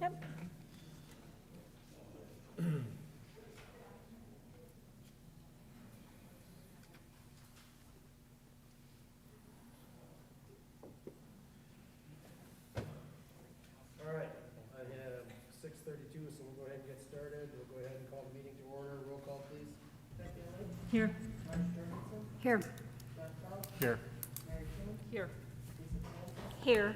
Yep. All right, I have 6:32, so we'll go ahead and get started. We'll go ahead and call the meeting to order. Roll call, please. Here. Here. Here. Here. Here.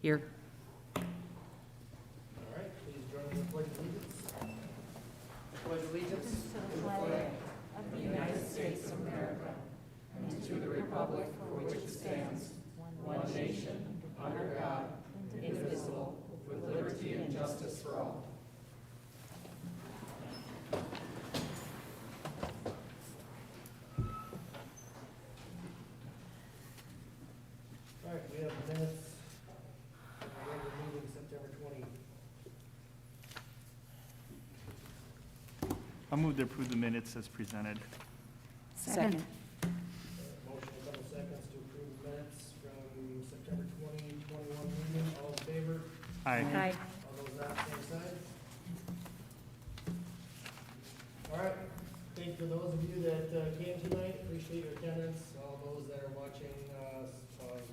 Here. All right, please join me in the pledge of allegiance. Pledge allegiance To the flag of the United States of America and to the republic for which it stands, one nation, under God, indivisible, with liberty and justice for all. All right, we have minutes. Regular meeting, September 20. I'll move to approve the minutes as presented. Second. Motion, a couple seconds to approve the minutes from September 2021 meeting. All in favor? Aye. Aye. All those not, same sign. All right, thank you to those of you that came tonight. Appreciate your attendance. All those that are watching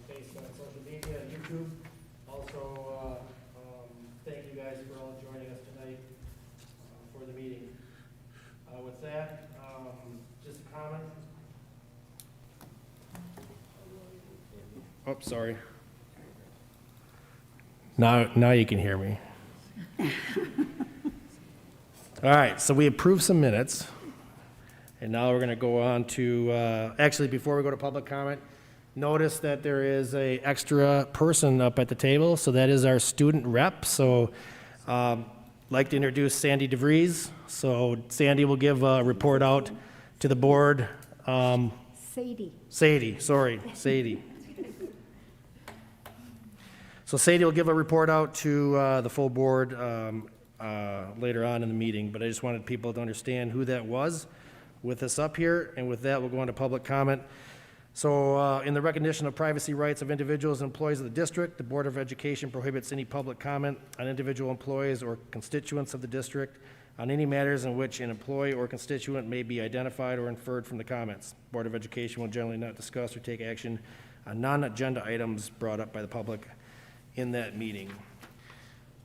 based on social media and YouTube. Also, thank you guys for all joining us tonight for the meeting. With that, just a comment. Oh, sorry. Now you can hear me. All right, so we approved some minutes, and now we're going to go on to, actually, before we go to public comment, notice that there is a extra person up at the table, so that is our student rep. So like to introduce Sandy DeVries. So Sandy will give a report out to the board. Sadie. Sadie. So Sadie will give a report out to the full board later on in the meeting, but I just wanted people to understand who that was with us up here, and with that, we'll go into public comment. So in the recognition of privacy rights of individuals and employees of the district, the Board of Education prohibits any public comment on individual employees or constituents of the district on any matters in which an employee or constituent may be identified or inferred from the comments. Board of Education will generally not discuss or take action on non-agenda items brought up by the public in that meeting. 1,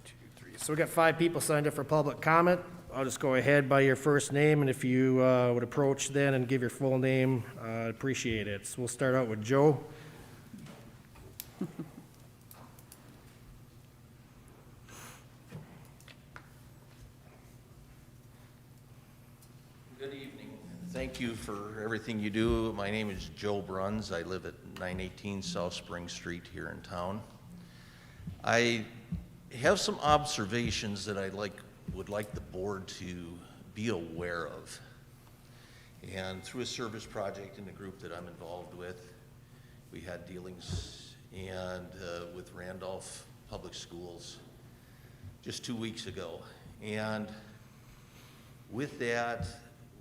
2, 3. So we got 5 people signed up for public comment. I'll just go ahead by your first name, and if you would approach then and give your full name, I'd appreciate it. So we'll start out with Joe. Good evening. Thank you for everything you do. My name is Joe Bruns. I live at 918 South Spring Street here in town. I have some observations that I would like the board to be aware of. And through a service project in the group that I'm involved with, we had dealings with Randolph Public Schools just 2 weeks ago. And with that,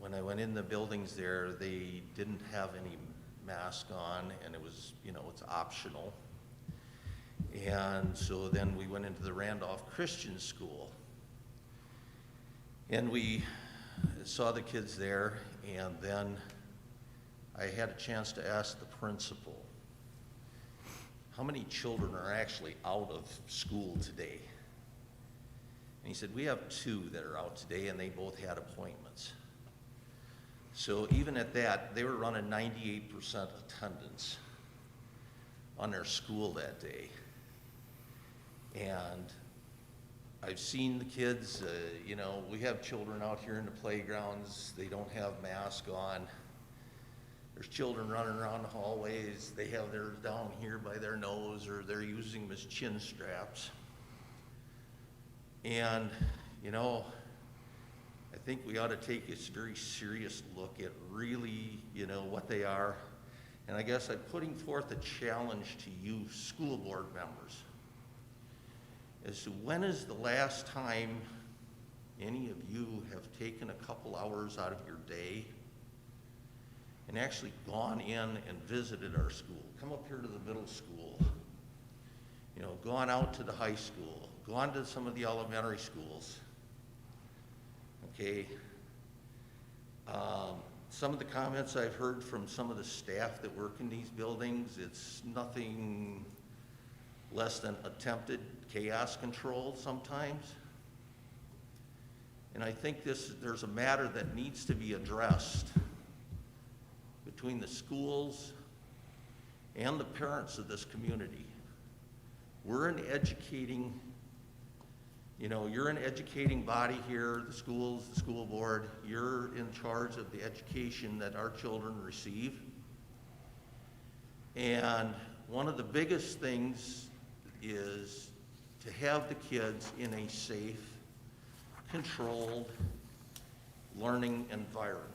when I went in the buildings there, they didn't have any mask on, and it was, it's optional. And so then we went into the Randolph Christian School, and we saw the kids there, and then I had a chance to ask the principal, how many children are actually out of school today? And he said, we have 2 that are out today, and they both had appointments. So even at that, they were running 98% attendance on their school that day. And I've seen the kids, we have children out here in the playgrounds. They don't have masks on. There's children running around the hallways. They have theirs down here by their nose, or they're using them as chin straps. And, I think we ought to take a very serious look at really, what they are. And I guess I'm putting forth a challenge to you school board members as to when is the last time any of you have taken a couple hours out of your day and actually gone in and visited our school. Come up here to the middle school You know, gone out to the high school, gone to some of the elementary schools. Okay. Some of the comments I've heard from some of the staff that work in these buildings, it's nothing less than attempted chaos control sometimes. And I think there's a matter that needs to be addressed between the schools and the parents of this community. We're an educating, you know, you're an educating body here, the schools, the school board, you're in charge of the education that our children receive. And one of the biggest things is to have the kids in a safe, controlled learning environment.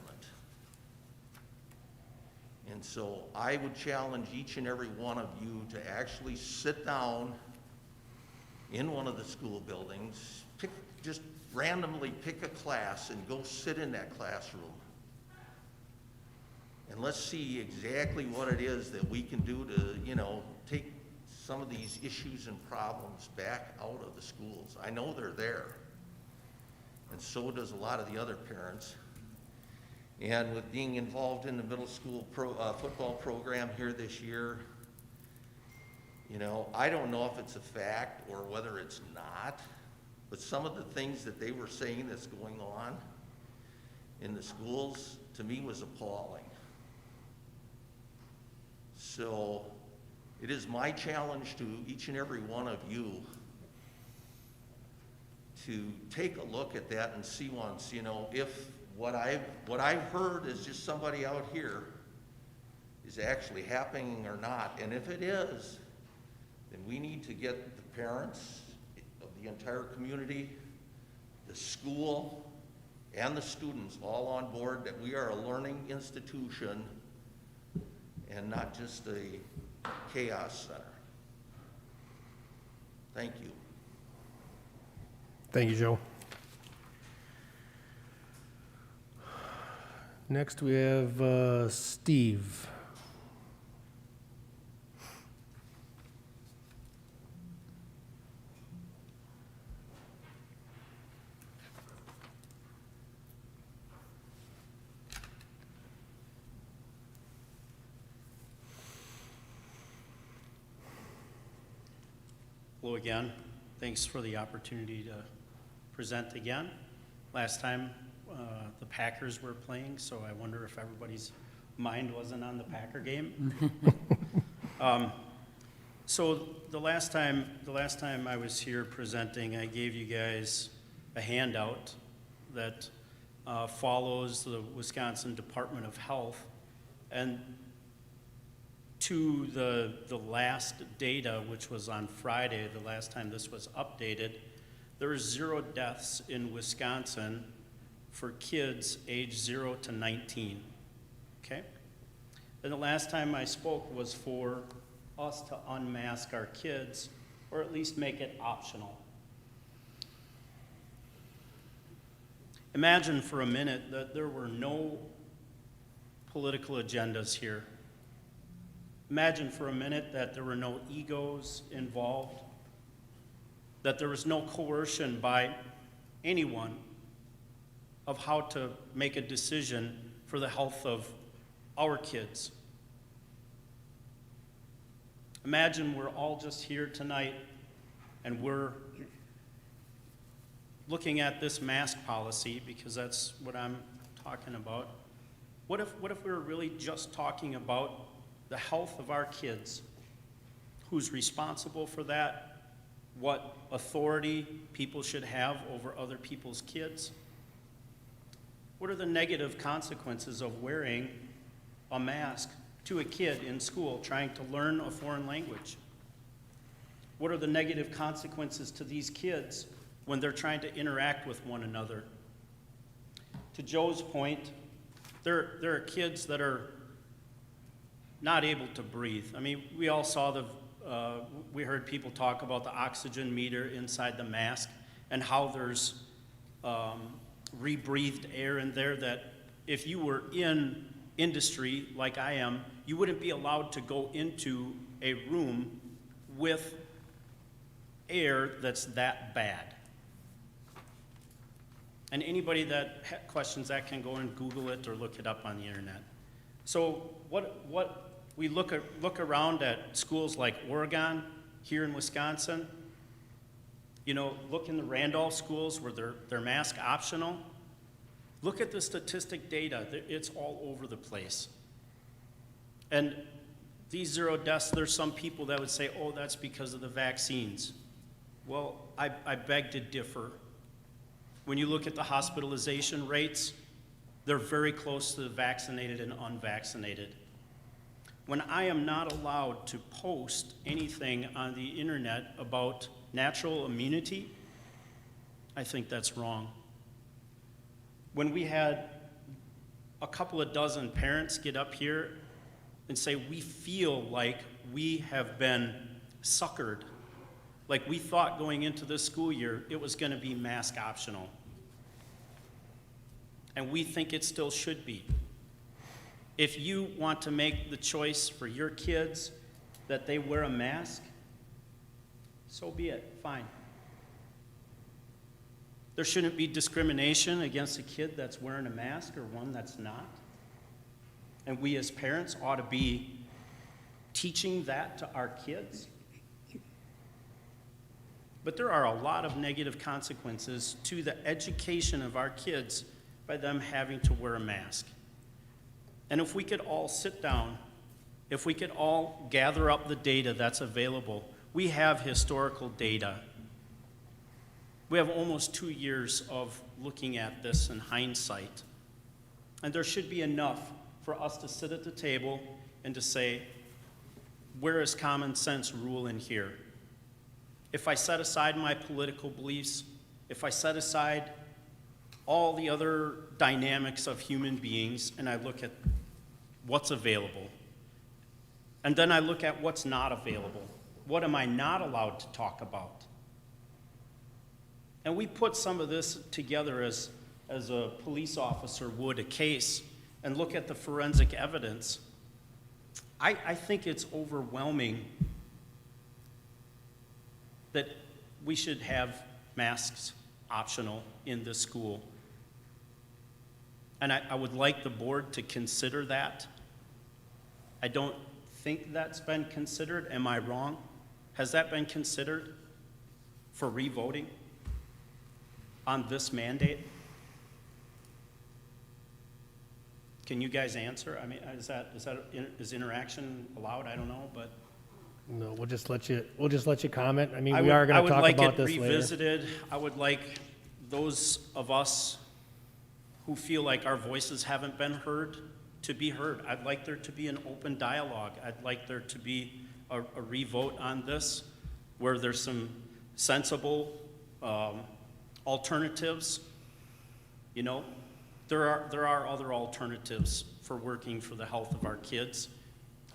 And so I would challenge each and every one of you to actually sit down in one of the school buildings, just randomly pick a class and go sit in that classroom. And let's see exactly what it is that we can do to, you know, take some of these issues and problems back out of the schools. I know they're there, and so does a lot of the other parents. And with being involved in the middle school football program here this year, you know, I don't know if it's a fact or whether it's not, but some of the things that they were saying that's going on in the schools, to me, was appalling. So it is my challenge to each and every one of you to take a look at that and see once, you know, if what I've heard is just somebody out here is actually happening or not. And if it is, then we need to get the parents of the entire community, the school, and the students all on board that we are a learning institution and not just a chaos center. Thank you. Thank you, Joe. Next, we have Steve. Hello again. Thanks for the opportunity to present again. Last time the Packers were playing, so I wonder if everybody's mind wasn't on the Packer game. So the last time I was here presenting, I gave you guys a handout that follows the Wisconsin Department of Health, and to the last data, which was on Friday, the last time this was updated, there were 0 deaths in Wisconsin for kids age 0 to 19, okay? And the last time I spoke was for us to unmask our kids, or at least make it optional. Imagine for a minute that there were no political agendas here. Imagine for a minute that there were no egos involved, that there was no coercion by anyone of how to make a decision for the health of our kids. Imagine we're all just here tonight and we're looking at this mask policy, because that's what I'm talking about. What if we were really just talking about the health of our kids? Who's responsible for that? What authority people should have over other people's kids? What are the negative consequences of wearing a mask to a kid in school trying to learn a foreign language? What are the negative consequences to these kids when they're trying to interact with one another? To Joe's point, there are kids that are not able to breathe. I mean, we all saw we heard people talk about the oxygen meter inside the mask and how there's rebreathed air in there that if you were in industry like I am, you wouldn't be allowed to go into a room with air that's that bad. And anybody that questions that can go and Google it or look it up on the internet. So what we look around at schools like Oregon, here in Wisconsin, you know, look in the Randolph schools where they're mask optional. Look at the statistic data, it's all over the place. And these 0 deaths, there's some people that would say, oh, that's because of the vaccines. Well, I beg to differ. When you look at the hospitalization rates, they're very close to the vaccinated and unvaccinated. When I am not allowed to post anything on the internet about natural immunity, I think that's wrong. When we had a couple of dozen parents get up here and say, we feel like we have been suckered, like we thought going into this school year it was going to be mask optional. And we think it still should be. If you want to make the choice for your kids that they wear a mask, so be it, fine. There shouldn't be discrimination against a kid that's wearing a mask or one that's not. And we as parents ought to be teaching that to our kids. But there are a lot of negative consequences to the education of our kids by them having to wear a mask. And if we could all sit down, if we could all gather up the data that's available, we have historical data. We have almost 2 years of looking at this in hindsight. And there should be enough for us to sit at the table and to say, where is common sense rule in here? If I set aside my political beliefs, if I set aside all the other dynamics of human beings and I look at what's available, and then I look at what's not available, what am I not allowed to talk about? And we put some of this together as a police officer would a case and look at the forensic evidence. I think it's overwhelming that we should have masks optional in this school. And I would like the board to consider that. I don't think that's been considered. Am I wrong? Has that been considered for revoting on this mandate? Can you guys answer? I mean, is interaction allowed? I don't know, but No, we'll just let you comment. I mean, we are going to talk about this later. I would like it revisited. I would like those of us who feel like our voices haven't been heard to be heard. I'd like there to be an open dialogue. I'd like there to be a revote on this where there's some sensible alternatives. You know, there are other alternatives for working for the health of our kids.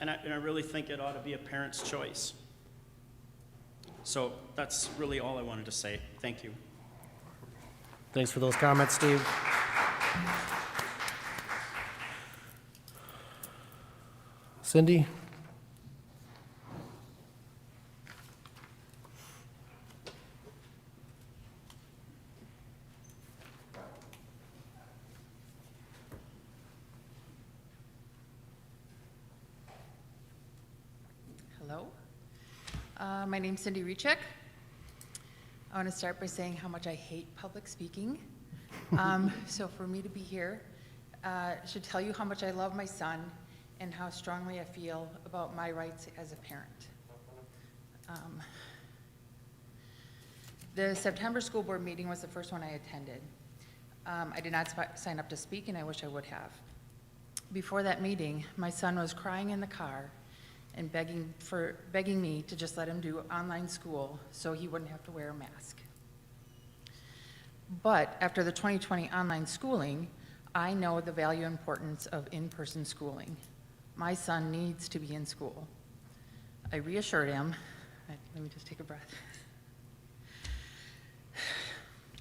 And I really think it ought to be a parent's choice. So that's really all I wanted to say. Thank you. Thanks for those comments, Steve. Cindy? Hello. My name's Cindy Rechek. I want to start by saying how much I hate public speaking. So for me to be here should tell you how much I love my son and how strongly I feel about my rights as a parent. The September school board meeting was the first one I attended. I did not sign up to speak, and I wish I would have. Before that meeting, my son was crying in the car and begging me to just let him do online school so he wouldn't have to wear a mask. But after the 2020 online schooling, I know the value and importance of in-person schooling. My son needs to be in school. I reassured him, let me just take a breath.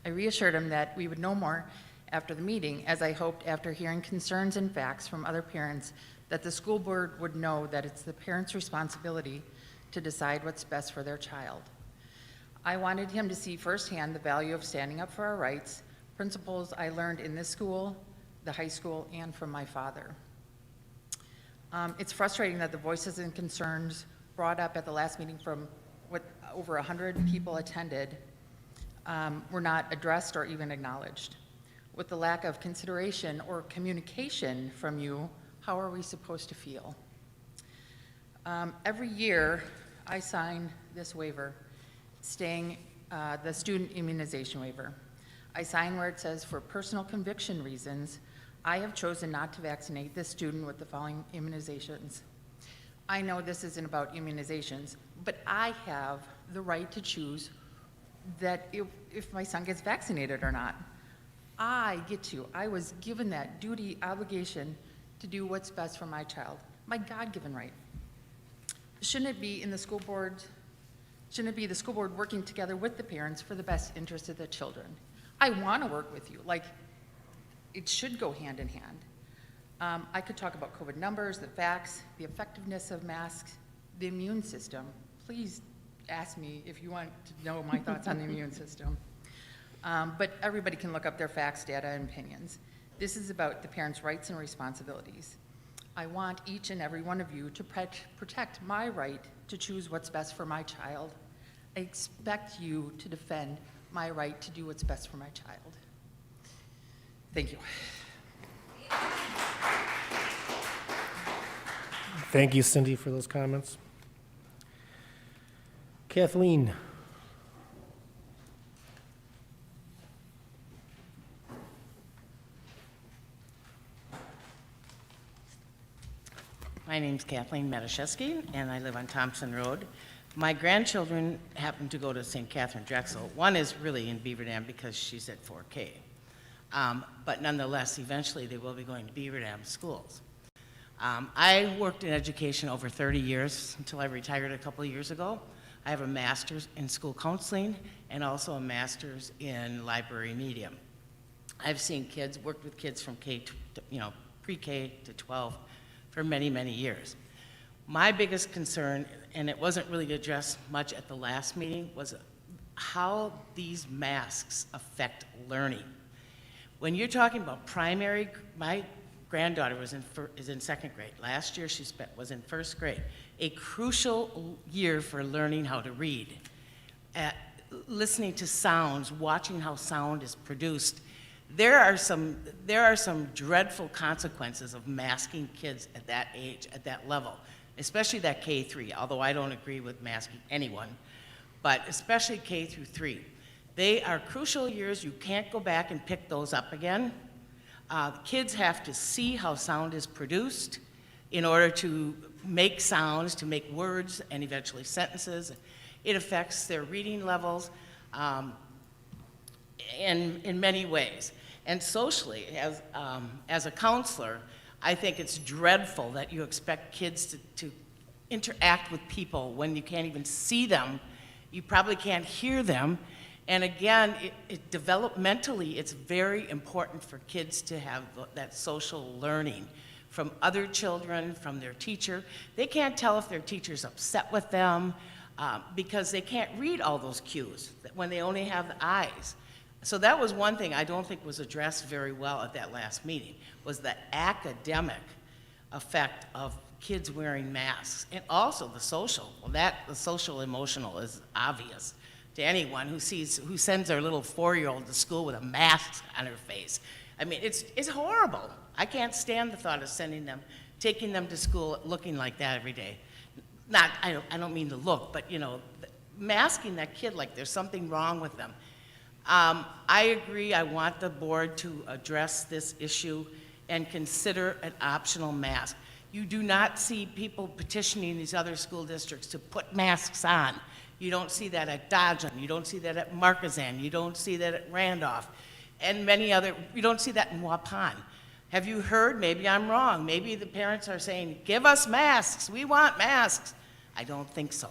I reassured him that we would know more after the meeting, as I hoped after hearing concerns and facts from other parents that the school board would know that it's the parent's responsibility to decide what's best for their child. I wanted him to see firsthand the value of standing up for our rights, principles I learned in this school, the high school, and from my father. It's frustrating that the voices and concerns brought up at the last meeting from what over 100 people attended were not addressed or even acknowledged. With the lack of consideration or communication from you, how are we supposed to feel? Every year, I sign this waiver, the student immunization waiver. I sign where it says, for personal conviction reasons, I have chosen not to vaccinate this student with the following immunizations. I know this isn't about immunizations, but I have the right to choose that if my son gets vaccinated or not. I was given that duty, obligation to do what's best for my child, my God-given right. Shouldn't it be the school board working together with the parents for the best interest of the children? I want to work with you, like, it should go hand in hand. I could talk about COVID numbers, the facts, the effectiveness of masks, the immune system. Please ask me if you want to know my thoughts on the immune system. But everybody can look up their facts, data, and opinions. This is about the parents' rights and responsibilities. I want each and every one of you to protect my right to choose what's best for my child. I expect you to defend my right to do what's best for my child. Thank you. Thank you, Cindy, for those comments. Kathleen. My name's Kathleen Matuszewski, and I live on Thompson Road. My grandchildren happen to go to St. Catherine Drexel. One is really in Beaver Dam because she's at 4K. But nonetheless, eventually they will be going to Beaver Dam schools. I worked in education over 30 years until I retired a couple of years ago. I have a master's in school counseling and also a master's in library medium. I've seen kids, worked with kids from pre-K to 12 for many, many years. My biggest concern, and it wasn't really addressed much at the last meeting, was how these masks affect learning. When you're talking about primary, my granddaughter is in second grade. Last year she was in first grade. A crucial year for learning how to read. Listening to sounds, watching how sound is produced. There are some dreadful consequences of masking kids at that age, at that level, especially that K-3, although I don't agree with masking anyone, but especially K through 3. They are crucial years. You can't go back and pick those up again. Kids have to see how sound is produced in order to make sounds, to make words, and eventually sentences. It affects their reading levels in many ways. And socially, as a counselor, I think it's dreadful that you expect kids to interact with people when you can't even see them. You probably can't hear them. And again, developmentally, it's very important for kids to have that social learning from other children, from their teacher. They can't tell if their teacher's upset with them because they can't read all those cues when they only have the eyes. So that was one thing I don't think was addressed very well at that last meeting, was the academic effect of kids wearing masks, and also the social. Well, the social emotional is obvious to anyone who sends their little 4-year-old to school with a mask on her face. I mean, it's horrible. I can't stand the thought of taking them to school looking like that every day. I don't mean to look, but masking that kid like there's something wrong with them. I agree. I want the board to address this issue and consider an optional mask. You do not see people petitioning these other school districts to put masks on. You don't see that at Dodgen. You don't see that at Marquezan. You don't see that at Randolph. And you don't see that in Waupun. Have you heard? Maybe I'm wrong. Maybe the parents are saying, give us masks. We want masks. I don't think so.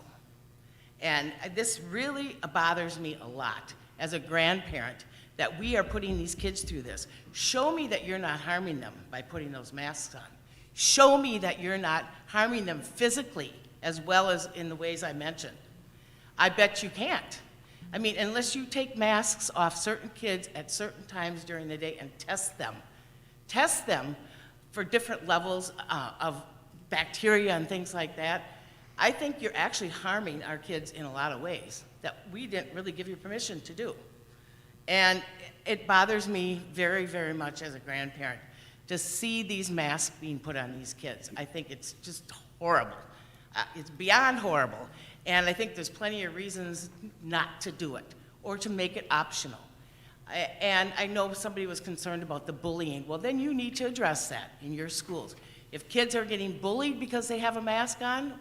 And this really bothers me a lot as a grandparent, that we are putting these kids through this. Show me that you're not harming them by putting those masks on. Show me that you're not harming them physically as well as in the ways I mentioned. I bet you can't. I mean, unless you take masks off certain kids at certain times during the day and test them for different levels of bacteria and things like that, I think you're actually harming our kids in a lot of ways that we didn't really give you permission to do. And it bothers me very, very much as a grandparent to see these masks being put on these kids. I think it's just horrible. It's beyond horrible. And I think there's plenty of reasons not to do it or to make it optional. And I know somebody was concerned about the bullying. Well, then you need to address that in your schools. If kids are getting bullied because they have a mask on,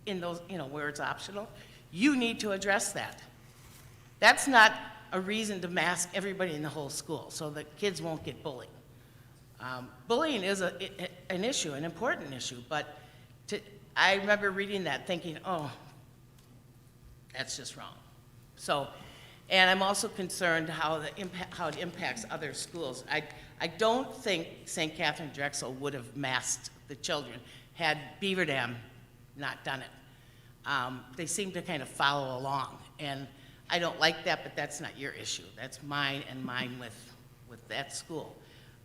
in those, where it's optional, you need to address that. That's not a reason to mask everybody in the whole school so that kids won't get bullied. Bullying is an issue, an important issue, but I remember reading that thinking, oh, that's just wrong. So, and I'm also concerned how it impacts other schools. I don't think St. Catherine Drexel would have masked the children had Beaver Dam not done it. They seem to kind of follow along, and I don't like that, but that's not your issue. That's mine and mine with that school.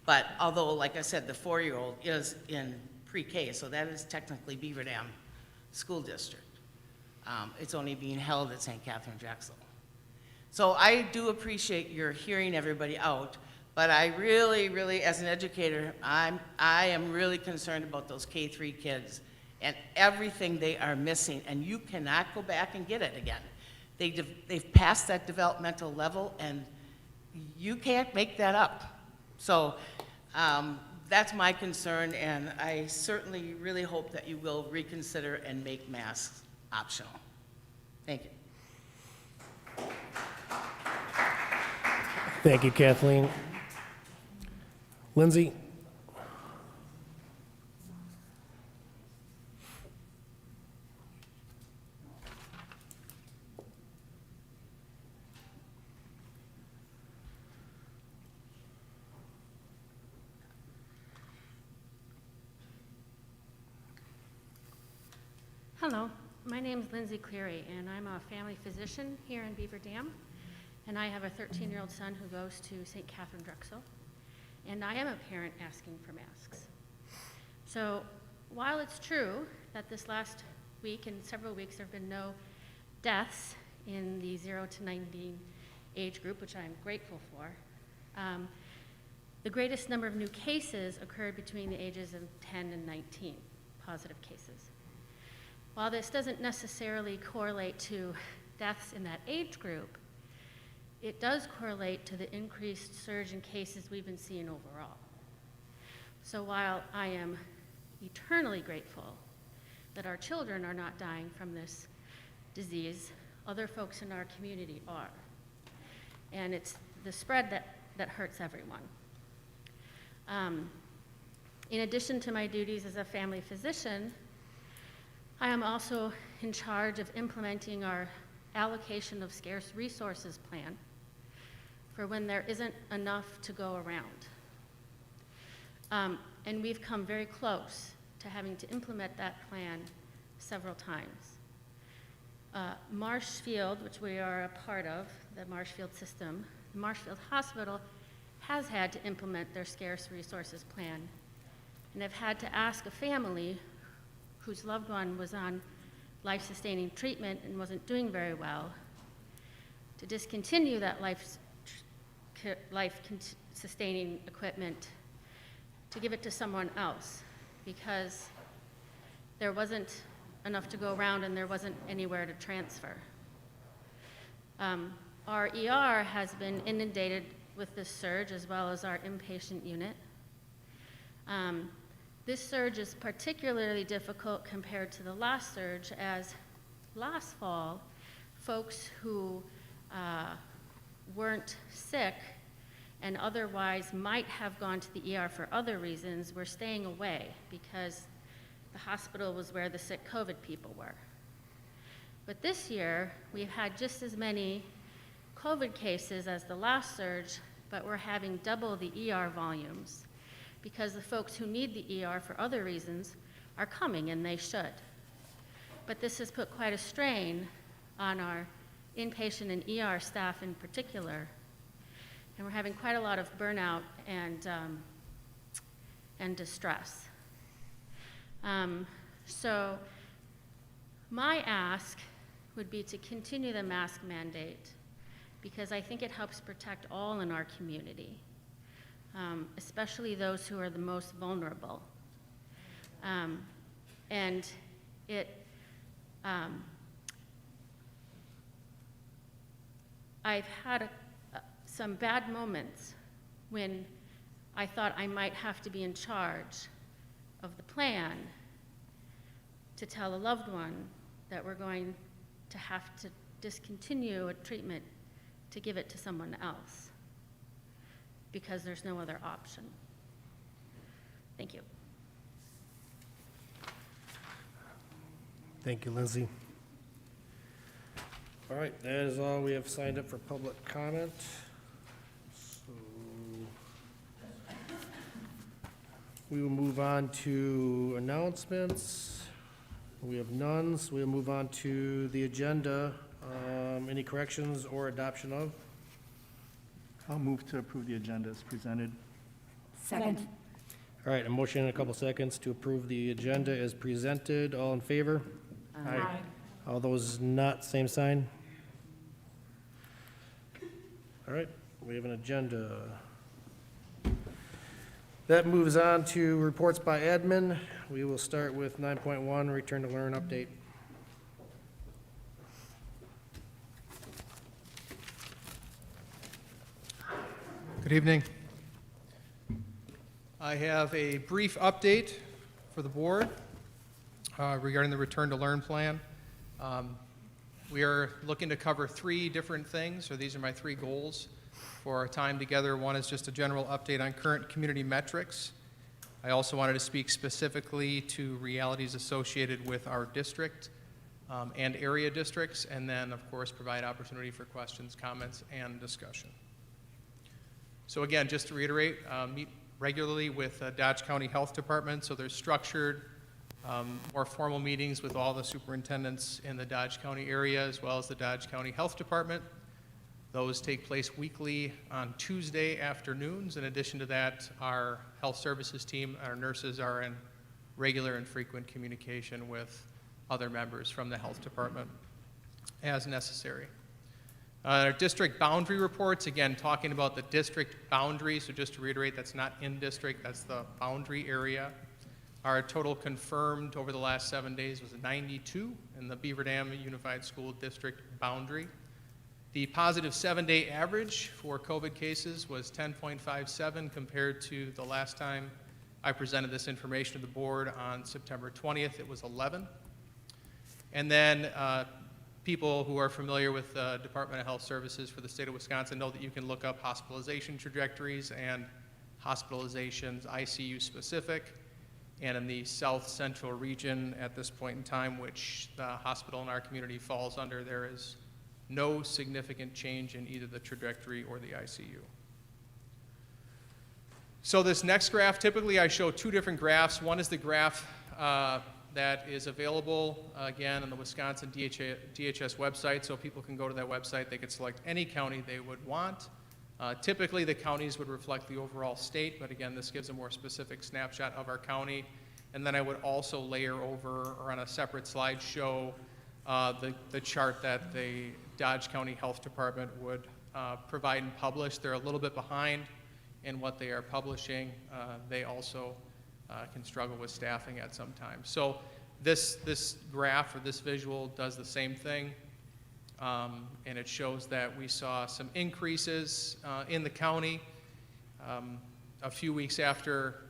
But although, like I said, the 4-year-old is in pre-K, so that is technically Beaver Dam School District. It's only being held at St. Catherine Drexel. So I do appreciate your hearing everybody out, but I really, really, as an educator, I am really concerned about those K-3 kids and everything they are missing, and you cannot go back and get it again. They've passed that developmental level, and you can't make that up. So that's my concern, and I certainly really hope that you will reconsider and make masks optional. Thank you. Thank you, Kathleen. Lindsay? Hello, my name is Lindsay Cleary, and I'm a family physician here in Beaver Dam, and I have a 13-year-old son who goes to St. Catherine Drexel, and I am a parent asking for masks. So while it's true that this last week and several weeks there have been no deaths in the 0 to 19 age group, which I'm grateful for, the greatest number of new cases occurred between the ages of 10 and 19, positive cases. While this doesn't necessarily correlate to deaths in that age group, it does correlate to the increased surge in cases we've been seeing overall. So while I am eternally grateful that our children are not dying from this disease, other folks in our community are. And it's the spread that hurts everyone. In addition to my duties as a family physician, I am also in charge of implementing our allocation of scarce resources plan for when there isn't enough to go around. And we've come very close to having to implement that plan several times. Marshfield, which we are a part of, the Marshfield system, the Marshfield Hospital has had to implement their scarce resources plan, and have had to ask a family whose loved one was on life-sustaining treatment and wasn't doing very well to discontinue that life-sustaining equipment to give it to someone else because there wasn't enough to go around and there wasn't anywhere to transfer. Our ER has been inundated with this surge as well as our inpatient unit. This surge is particularly difficult compared to the last surge, as last fall, folks who weren't sick and otherwise might have gone to the ER for other reasons were staying away because the hospital was where the sick COVID people were. But this year, we've had just as many COVID cases as the last surge, but we're having double the ER volumes, because the folks who need the ER for other reasons are coming, and they should. But this has put quite a strain on our inpatient and ER staff in particular, and we're having quite a lot of burnout and distress. So my ask would be to continue the mask mandate, because I think it helps protect all in our community, especially those who are the most vulnerable. And I've had some bad moments when I thought I might have to be in charge of the plan to tell a loved one that we're going to have to discontinue a treatment to give it to someone else because there's no other option. Thank you. Thank you, Lindsay. All right, that is all we have signed up for public comment. So we will move on to announcements. We have none, so we'll move on to the agenda. Any corrections or adoption of? I'll move to approve the agenda as presented. Second. All right, a motion in a couple seconds to approve the agenda as presented. All in favor? Aye. All those not, same sign? All right, we have an agenda. That moves on to reports by admin. We will start with 9.1, return to learn update. Good evening. I have a brief update for the board regarding the Return to Learn plan. We are looking to cover 3 different things, so these are my 3 goals for our time together. One is just a general update on current community metrics. I also wanted to speak specifically to realities associated with our district and area districts, and then, of course, provide opportunity for questions, comments, and discussion. So again, just to reiterate, meet regularly with Dodge County Health Department, so there's structured, more formal meetings with all the superintendents in the Dodge County area, as well as the Dodge County Health Department. Those take place weekly on Tuesday afternoons. In addition to that, our health services team, our nurses are in regular and frequent communication with other members from the health department as necessary. Our district boundary reports, again, talking about the district boundary, so just to reiterate, that's not in district, that's the boundary area. Our total confirmed over the last 7 days was 92 in the Beaver Dam Unified School District boundary. The positive 7-day average for COVID cases was 10.57 compared to the last time I presented this information to the board on September 20th, it was 11. And then people who are familiar with the Department of Health Services for the state of Wisconsin know that you can look up hospitalization trajectories and hospitalizations ICU specific. And in the south central region at this point in time, which the hospital in our community falls under, there is no significant change in either the trajectory or the ICU. So this next graph, typically I show 2 different graphs. One is the graph that is available, again, on the Wisconsin DHS website, so people can go to that website. They could select any county they would want. Typically, the counties would reflect the overall state, but again, this gives a more specific snapshot of our county. And then I would also layer over, or on a separate slide, show the chart that the Dodge County Health Department would provide and publish. They're a little bit behind in what they are publishing. They also can struggle with staffing at some times. So this graph or this visual does the same thing. And it shows that we saw some increases in the county a few weeks after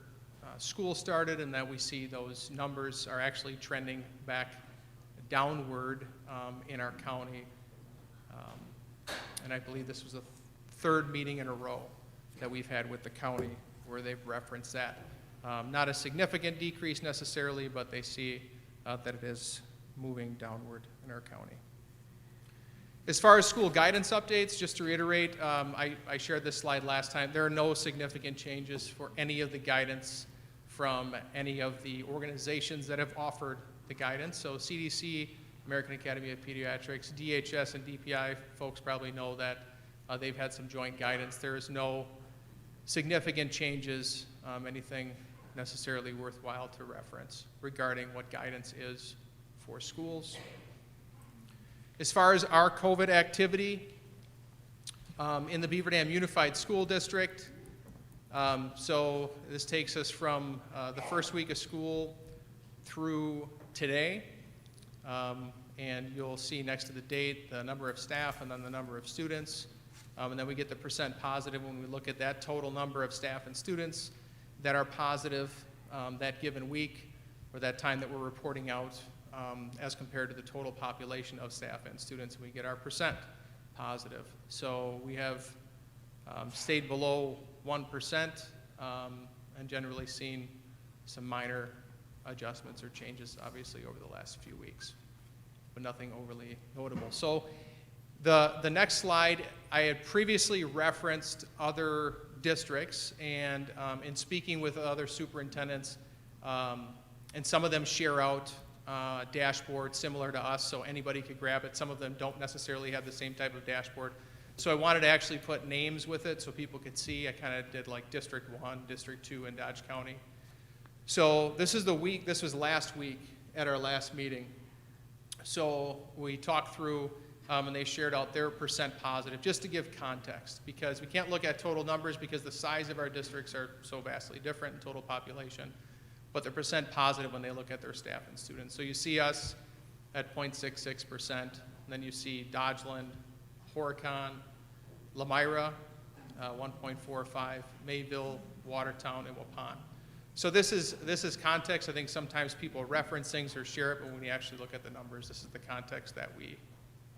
school started, and that we see those numbers are actually trending back downward in our county. And I believe this was the 3rd meeting in a row that we've had with the county where they've referenced that. Not a significant decrease necessarily, but they see that it is moving downward in our county. As far as school guidance updates, just to reiterate, I shared this slide last time. There are no significant changes for any of the guidance from any of the organizations that have offered the guidance. So CDC American Academy of Pediatrics. DHS and DPI folks probably know that they've had some joint guidance. There is no significant changes, anything necessarily worthwhile to reference regarding what guidance is for schools. As far as our COVID activity, in the Beaver Dam Unified School District, so this takes us from the first week of school through today. And you'll see next to the date the number of staff and then the number of students. And then we get the percent positive when we look at that total number of staff and students that are positive that given week or that time that we're reporting out as compared to the total population of staff and students. We get our percent positive. So we have stayed below 1% and generally seen some minor adjustments or changes, obviously, over the last few weeks, but nothing overly notable. So the next slide, I had previously referenced other districts, and in speaking with other superintendents, and some of them share out a dashboard similar to us, so anybody could grab it. Some of them don't necessarily have the same type of dashboard. So I wanted to actually put names with it so people could see. I kind of did like District 1, District 2 in Dodge County. So this was last week at our last meeting. So we talked through and they shared out their percent positive, just to give context, because we can't look at total numbers because the size of our districts are so vastly different in total population, but the percent positive when they look at their staff and students. So you see us at 0.66%, and then you see Dodgeland, Horicon, Lamira, 1.45, Mayville, Watertown, and Waupun. So this is context. I think sometimes people reference things or share it, but when you actually look at the numbers, this is the context that we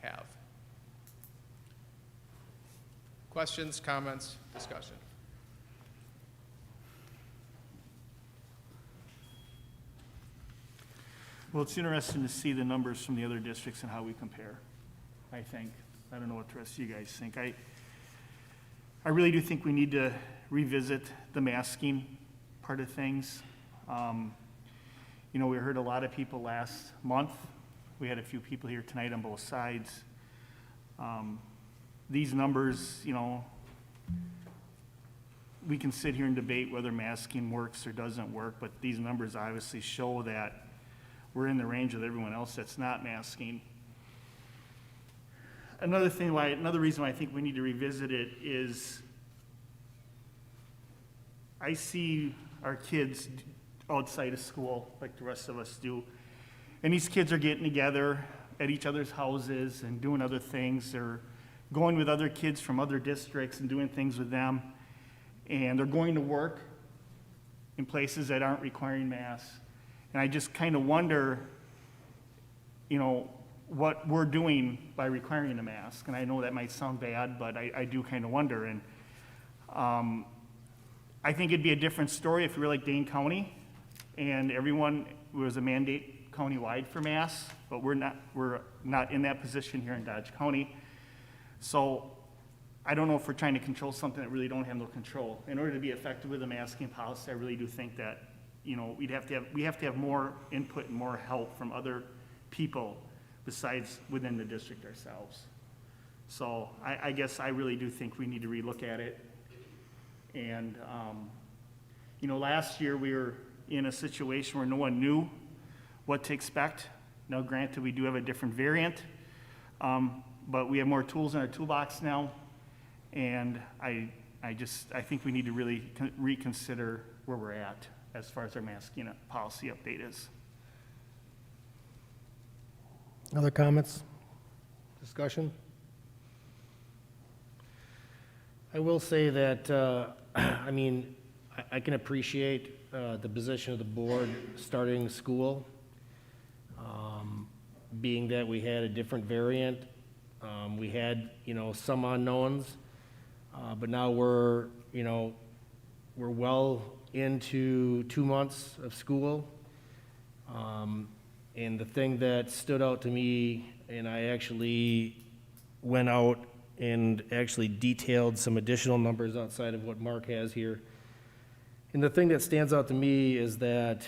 have. Questions, comments, discussion? Well, it's interesting to see the numbers from the other districts and how we compare, I think. I don't know what the rest of you guys think. I really do think we need to revisit the masking part of things. You know, we heard a lot of people last month. We had a few people here tonight on both sides. These numbers, you know, we can sit here and debate whether masking works or doesn't work, but these numbers obviously show that we're in the range of everyone else that's not masking. Another reason why I think we need to revisit it is I see our kids outside of school like the rest of us do. And these kids are getting together at each other's houses and doing other things. They're going with other kids from other districts and doing things with them. And they're going to work in places that aren't requiring masks. And I just kind of wonder, you know, what we're doing by requiring a mask. And I know that might sound bad, but I do kind of wonder. And I think it'd be a different story if we were like Dane County and everyone was a mandate countywide for masks, but we're not in that position here in Dodge County. So I don't know if we're trying to control something that really don't have no control. In order to be effective with the masking policy, I really do think that, you know, we have to have more input and more help from other people besides within the district ourselves. So I guess I really do think we need to relook at it. And, you know, last year we were in a situation where no one knew what to expect. Now, granted, we do have a different variant, but we have more tools in our toolbox now. And I think we need to really reconsider where we're at as far as our masking policy update is. Other comments? Discussion? I will say that, I mean, I can appreciate the position of the board starting school, being that we had a different variant. We had, you know, some unknowns, but now we're well into 2 months of school. And the thing that stood out to me, and I actually went out and actually detailed some additional numbers outside of what Mark has here. And the thing that stands out to me is that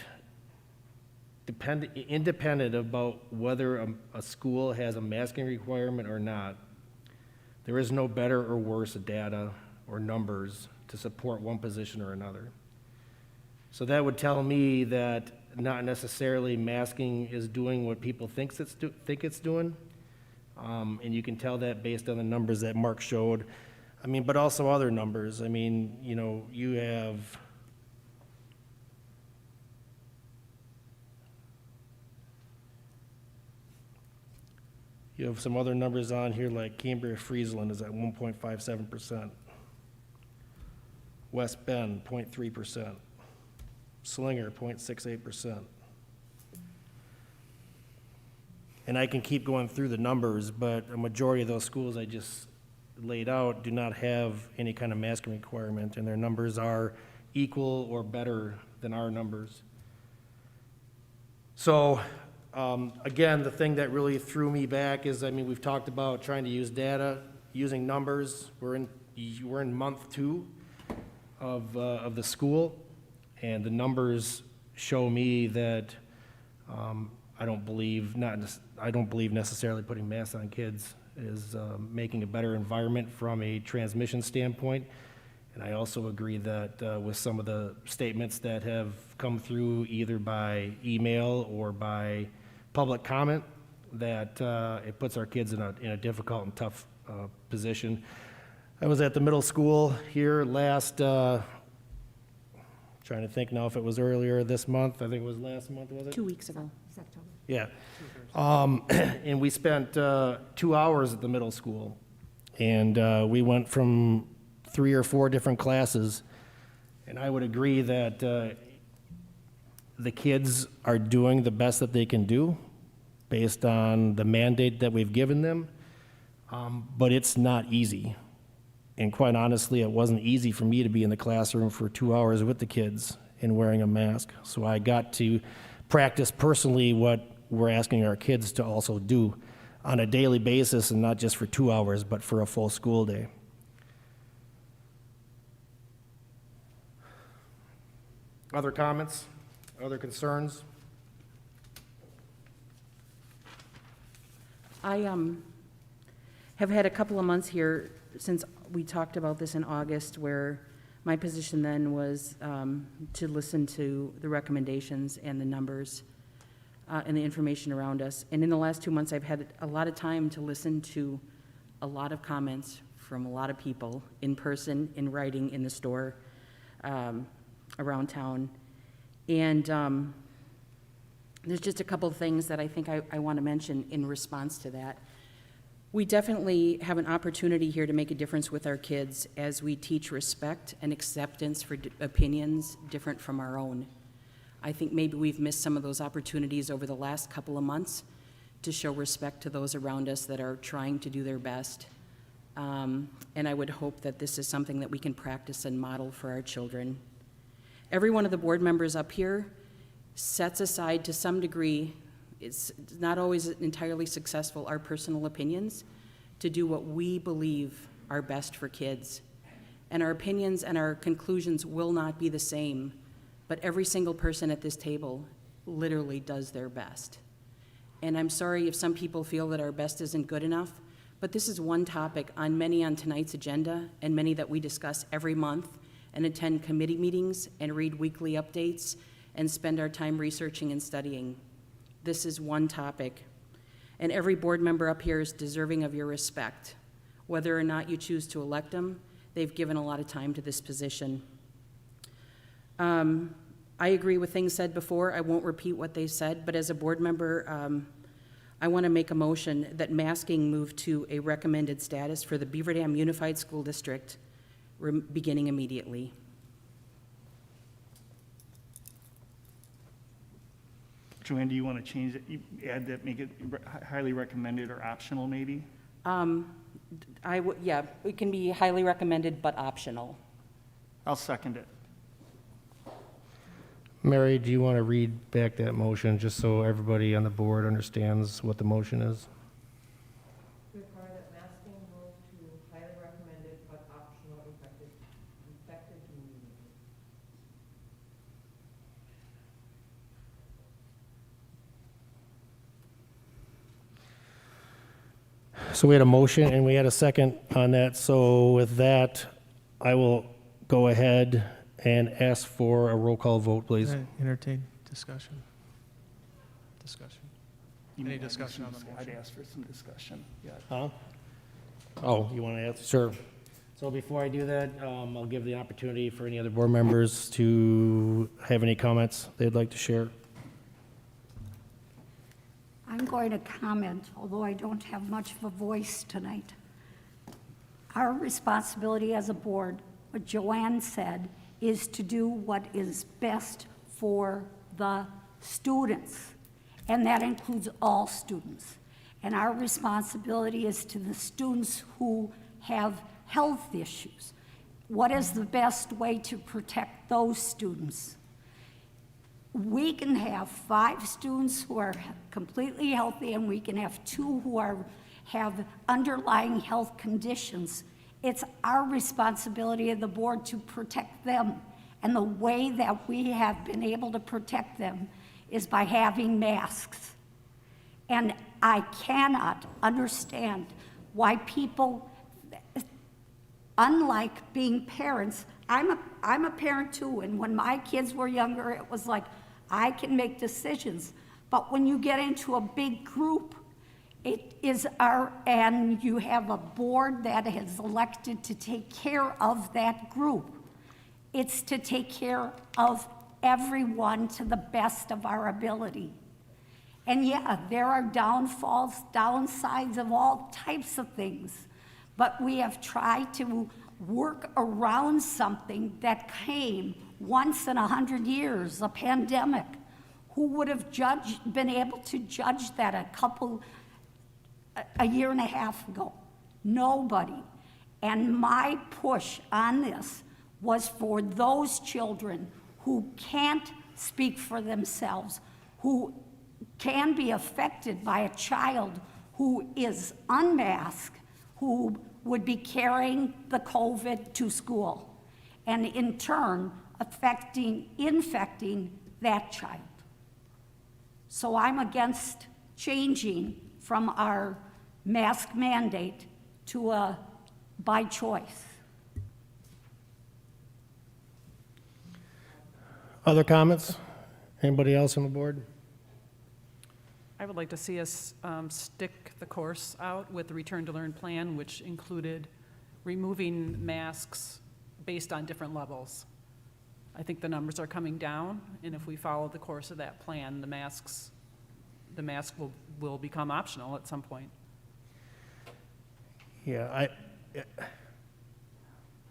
independent about whether a school has a masking requirement or not, there is no better or worse data or numbers to support one position or another. So that would tell me that not necessarily masking is doing what people think it's doing. And you can tell that based on the numbers that Mark showed. I mean, but also other numbers. I mean, you know, you have some other numbers on here, like Cambria-Friesland is at 1.57%. West Bend, 0.3%. Slinger, 0.68%. And I can keep going through the numbers, but a majority of those schools I just laid out do not have any kind of masking requirement, and their numbers are equal or better than our numbers. So, again, the thing that really threw me back is, I mean, we've talked about trying to use data, using numbers. We're in month 2 of the school, and the numbers show me that I don't believe necessarily putting masks on kids is making a better environment from a transmission standpoint. And I also agree that with some of the statements that have come through either by email or by public comment, that it puts our kids in a difficult and tough position. I was at the middle school here last, trying to think now if it was earlier this month. I think it was last month, was it? 2 weeks ago. Yeah. And we spent 2 hours at the middle school. And we went from 3 or 4 different classes. And I would agree that the kids are doing the best that they can do based on the mandate that we've given them. But it's not easy. And quite honestly, it wasn't easy for me to be in the classroom for 2 hours with the kids and wearing a mask. So I got to practice personally what we're asking our kids to also do on a daily basis, and not just for 2 hours, but for a full school day. Other comments? Other concerns? I have had a couple of months here since we talked about this in August, where my position then was to listen to the recommendations and the numbers and the information around us. And in the last 2 months, I've had a lot of time to listen to a lot of comments from a lot of people in person, in writing, in the store, around town. And there's just a couple of things that I think I want to mention in response to that. We definitely have an opportunity here to make a difference with our kids as we teach respect and acceptance for opinions different from our own. I think maybe we've missed some of those opportunities over the last couple of months to show respect to those around us that are trying to do their best. And I would hope that this is something that we can practice and model for our children. Every one of the board members up here sets aside to some degree, it's not always entirely successful, our personal opinions to do what we believe are best for kids. And our opinions and our conclusions will not be the same, but every single person at this table literally does their best. And I'm sorry if some people feel that our best isn't good enough, but this is one topic on many on tonight's agenda and many that we discuss every month and attend committee meetings and read weekly updates and spend our time researching and studying. This is one topic, and every board member up here is deserving of your respect. Whether or not you choose to elect them, they've given a lot of time to this position. I agree with things said before. I won't repeat what they said, but as a board member, I want to make a motion that masking move to a recommended status for the Beaver Dam Unified School District beginning immediately. Joanne, do you want to change it, add that, make it highly recommended or optional maybe? Yeah, it can be highly recommended but optional. I'll second it. Mary, do you want to read back that motion just so everybody on the board understands what the motion is? Require that masking move to highly recommended but optional effective immediately. So we had a motion and we had a second on that. So with that, I will go ahead and ask for a roll call vote, please. Entertain discussion. Discussion. You Any may have discussion some on the I'd motion? ask for some discussion, yeah. Huh? Oh, you want to ask? Sure. So before I do that, I'll give the opportunity for any other board members to have any comments they'd like to share. I'm going to comment, although I don't have much of a voice tonight. Our responsibility as a board, what Joanne said, is to do what is best for the students, and that includes all students. And our responsibility is to the students who have health issues. What is the best way to protect those students? We can have 5 students who are completely healthy, and we can have 2 who have underlying health conditions. It's our responsibility of the board to protect them. And the way that we have been able to protect them is by having masks. And I cannot understand why people, unlike being parents, I'm a parent too, and when my kids were younger, it was like, I can make decisions. But when you get into a big group, and you have a board that is elected to take care of that group, it's to take care of everyone to the best of our ability. And yeah, there are downfalls, downsides of all types of things, but we have tried to work around something that came once in 100 years, a pandemic. Who would have been able to judge that a year and a half ago? Nobody. And my push on this was for those children who can't speak for themselves, who can be affected by a child who is unmasked, who would be carrying the COVID to school, and in turn, infecting that child. So I'm against changing from our mask mandate to a by choice. Other comments? Anybody else on the board? I would like to see us stick the course out with the Return to Learn plan, which included removing masks based on different levels. I think the numbers are coming down, and if we follow the course of that plan, the mask will become optional at some point. Yeah,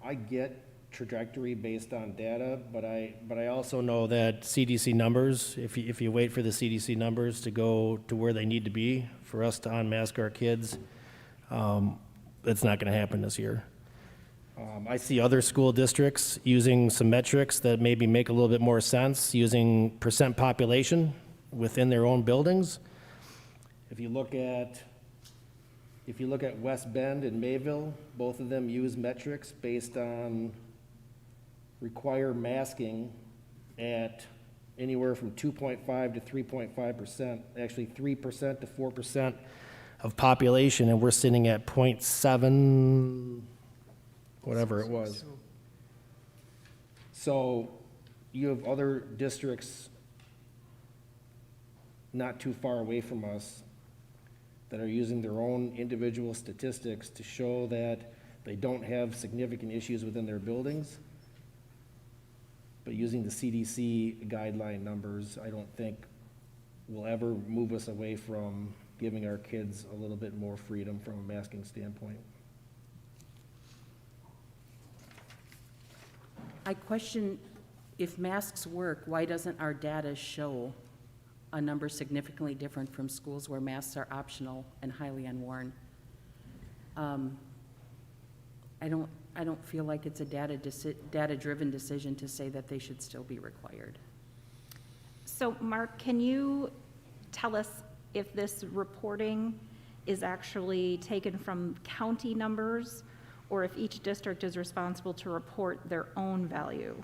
I get trajectory based on data, but I also know that CDC numbers, if you wait for the CDC numbers to go to where they need to be for us to unmask our kids, it's not going to happen this year. I see other school districts using some metrics that maybe make a little bit more sense, using percent population within their own buildings. If you look at West Bend and Mayville, both of them use metrics based on require masking at anywhere from 2.5 to 3.5%, actually 3% to 4% of population, and we're sitting at 0.7, whatever it was. So you have other districts not too far away from us that are using their own individual statistics to show that they don't have significant issues within their buildings. But using the CDC guideline numbers, I don't think will ever move us away from giving our kids a little bit more freedom from a masking standpoint. I question, if masks work, why doesn't our data show a number significantly different from schools where masks are optional and highly unworn? I don't feel like it's a data-driven decision to say that they should still be required. So Mark, can you tell us if this reporting is actually taken from county numbers, or if each district is responsible to report their own value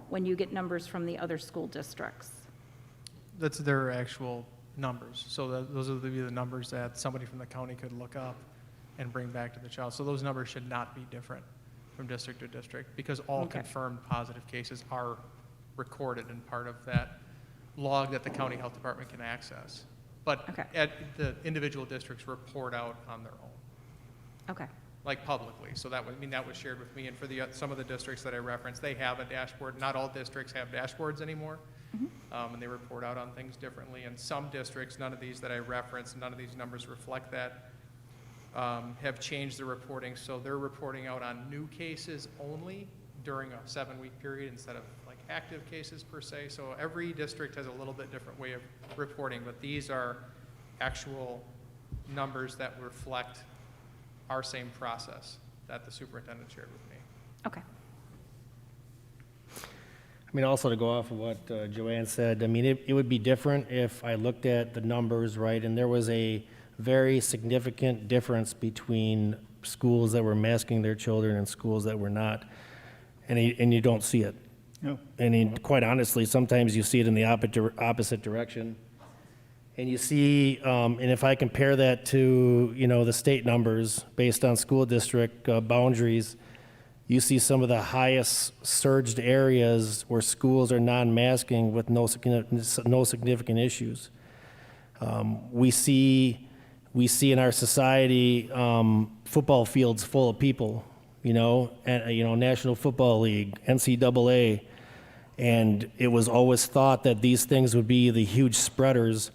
when you get numbers from the other school districts? That's their actual numbers. So those would be the numbers that somebody from the county could look up and bring back to the child. So those numbers should not be different from district to district, because all Okay. confirmed positive cases are recorded and part of that log that the county health department can access. But Okay. the individual districts report out on their own, Okay, like publicly. So that was, I mean, that was shared with me, and for some of the districts that I referenced, they have a dashboard. Not all districts have dashboards anymore, and they report out on things differently. And some districts, none of these that I referenced, none of these numbers reflect that, have changed their reporting, so they're reporting out on new cases only during a 7-week period instead of like active cases per se. So every district has a little bit different way of reporting, but these are actual numbers that reflect our same process that the superintendent shared with me. okay. I mean, also to go off of what Joanne said, I mean, it would be different if I looked at the numbers, right, and there was a very significant difference between schools that were masking their children and schools that were not, and you don't see it. No. And quite honestly, sometimes you see it in the opposite direction. And you see, and if I compare that to, you know, the state numbers based on school district boundaries, you see some of the highest surged areas where schools are non-masking with no significant issues. We see in our society football fields full of people, you know, and National Football League, NCAA, and it was always thought that these things would be the huge spreaders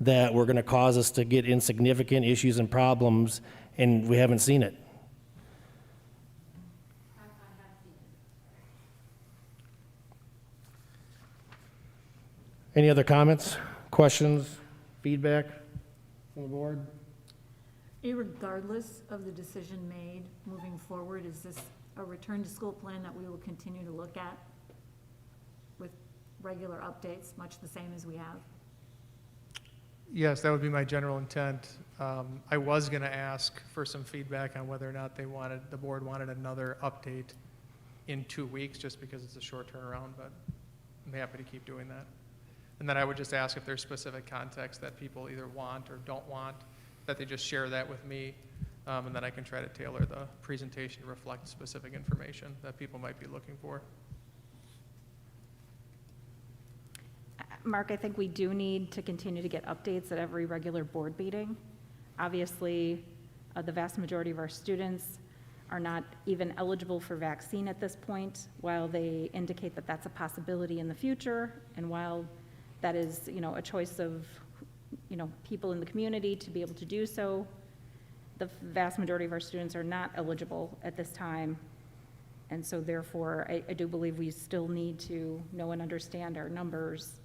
that were going to cause us to get insignificant issues and problems, and we haven't seen it. Any other comments, questions, feedback from the board? Irregardless of the decision made moving forward, is this a return to school plan that we will continue to look at with regular updates, much the same as we have? Yes, that would be my general intent. I was going to ask for some feedback on whether or not the board wanted another update in 2 weeks, just because it's a short turnaround, but I'm happy to keep doing that. And then I would just ask if there's specific context that people either want or don't want, that they just share that with me, and then I can try to tailor the presentation to reflect specific information that people might be looking for. Mark, I think we do need to continue to get updates at every regular board meeting. Obviously, the vast majority of our students are not even eligible for vaccine at this point, while they indicate that that's a possibility in the future, and while that is, a choice of, people in the community to be able to do so, the vast majority of our students are not eligible at this time. And so therefore, I do believe we still need to know and understand our numbers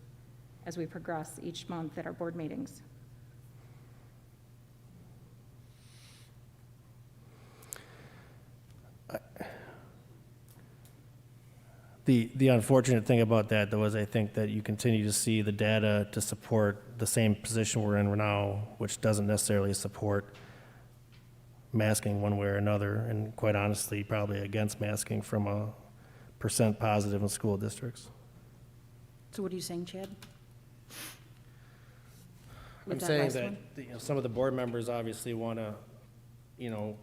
as we progress each month at our board meetings. The unfortunate thing about that, though, is I think that you continue to see the data to support the same position we're in now, which doesn't necessarily support masking one way or another, and quite honestly, probably against masking from a % positive in school districts. So what are you saying, Chad? I'm With that saying last that, one? some of the board members obviously want to,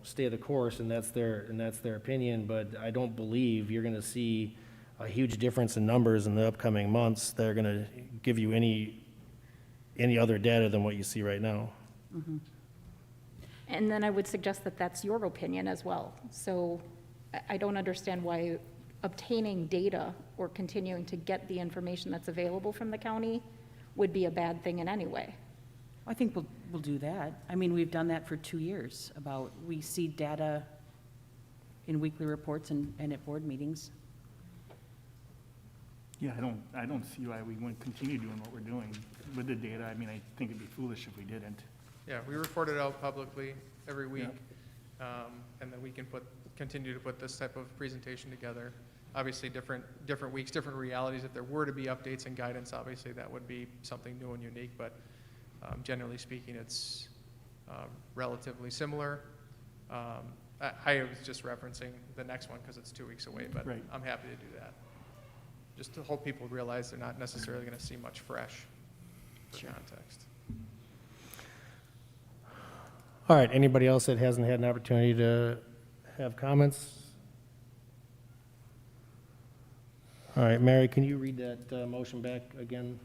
stay the course, and that's their opinion, but I don't believe you're going to see a huge difference in numbers in the upcoming months that are going to give you any other data than what you see right now. And then I would suggest that that's your opinion as well. So I don't understand why obtaining data or continuing to get the information that's available from the county would be a bad thing in any way. I think we'll do that. I mean, we've done that for 2 years, we see data in weekly reports and at board meetings. Yeah, I don't see why we wouldn't continue doing what we're doing with the data. I mean, I think it'd be foolish if we didn't. Yeah, we report it out publicly every week, and then we can continue to put this type of presentation together. Obviously, different weeks, different realities. If there were to be updates and guidance, obviously that would be something new and unique, but generally speaking, it's relatively similar. I was just referencing the next one because it's 2 weeks away, but Right. I'm happy to do that. Just to hope people realize they're not necessarily going to see much fresh for context. All right, anybody else that hasn't had an opportunity to have comments? All right, Mary, can you read that motion back again?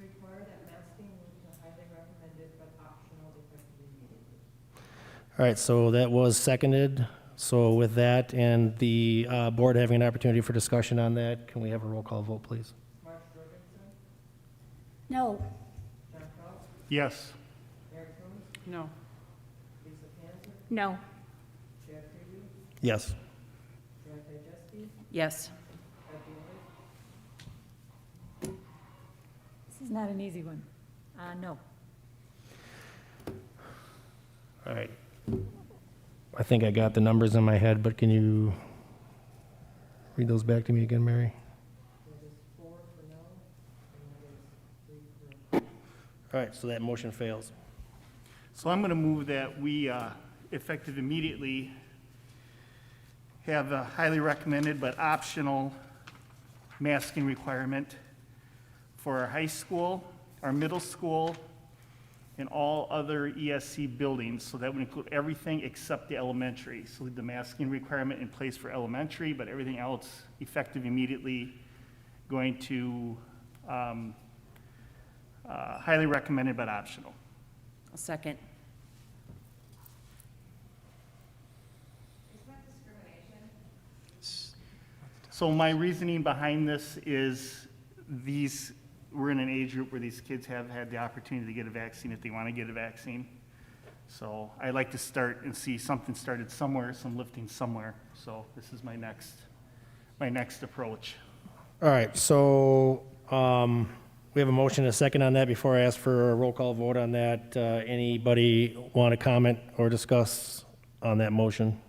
Require that masking move to highly recommended but optional effective immediately. All right, so that was seconded. So with that and the board having an opportunity for discussion on that, can we have a roll call vote, please? Mark Jorgensen, No. John Kraus, Yes. Mary Coombs, No. Lisa Panzer, No. Chad Freely, Yes. Joanne Chajewski, Yes. Beth Bailey, This is not an easy one. No. All right. I think I got the numbers in my head, but can you read those back to me again, Mary? that is 4 for no, and that is 3 for All right, so that motion fails. So I'm going to move that we, effective immediately, have a highly recommended but optional masking requirement for our high school, our middle school, and all other ESC buildings. So that would include everything except the elementary. So leave the masking requirement in place for elementary, but everything else effective immediately, going to highly recommended but optional. A second. So my reasoning behind this is we're in an age group where these kids have had the opportunity to get a vaccine if they want to get a vaccine. So I'd like to start and see something started somewhere, some lifting somewhere. So this is my next approach. All right, so we have a motion and a second on that. Before I ask for a roll call vote on that, anybody want to comment or discuss on that motion?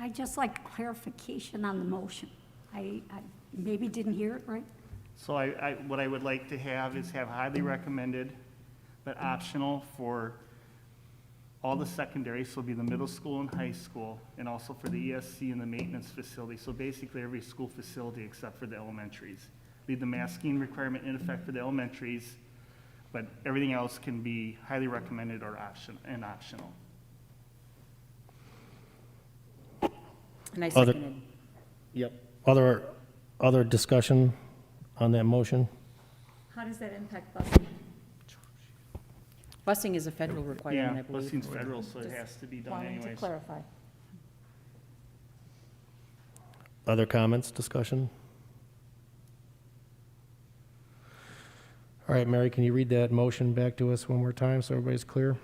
I'd just like clarification on the motion. I maybe didn't hear it right. So what I would like to have is have highly recommended, but optional for all the secondary, so it'll be the middle school and high school, and also for the ESC and the maintenance facility. So basically every school facility except for the elementaries. Leave the masking requirement in effect for the elementaries, but everything else can be highly recommended or optional. And I Other- seconded. Yep. Other discussion on that motion? How does that impact busing? Busing is a federal requirement, I Yeah, believe. busing's federal, so it has to be done Wanting to anyways. clarify. Other comments, discussion? All right, Mary, can you read that motion back to us one more time so everybody's clear?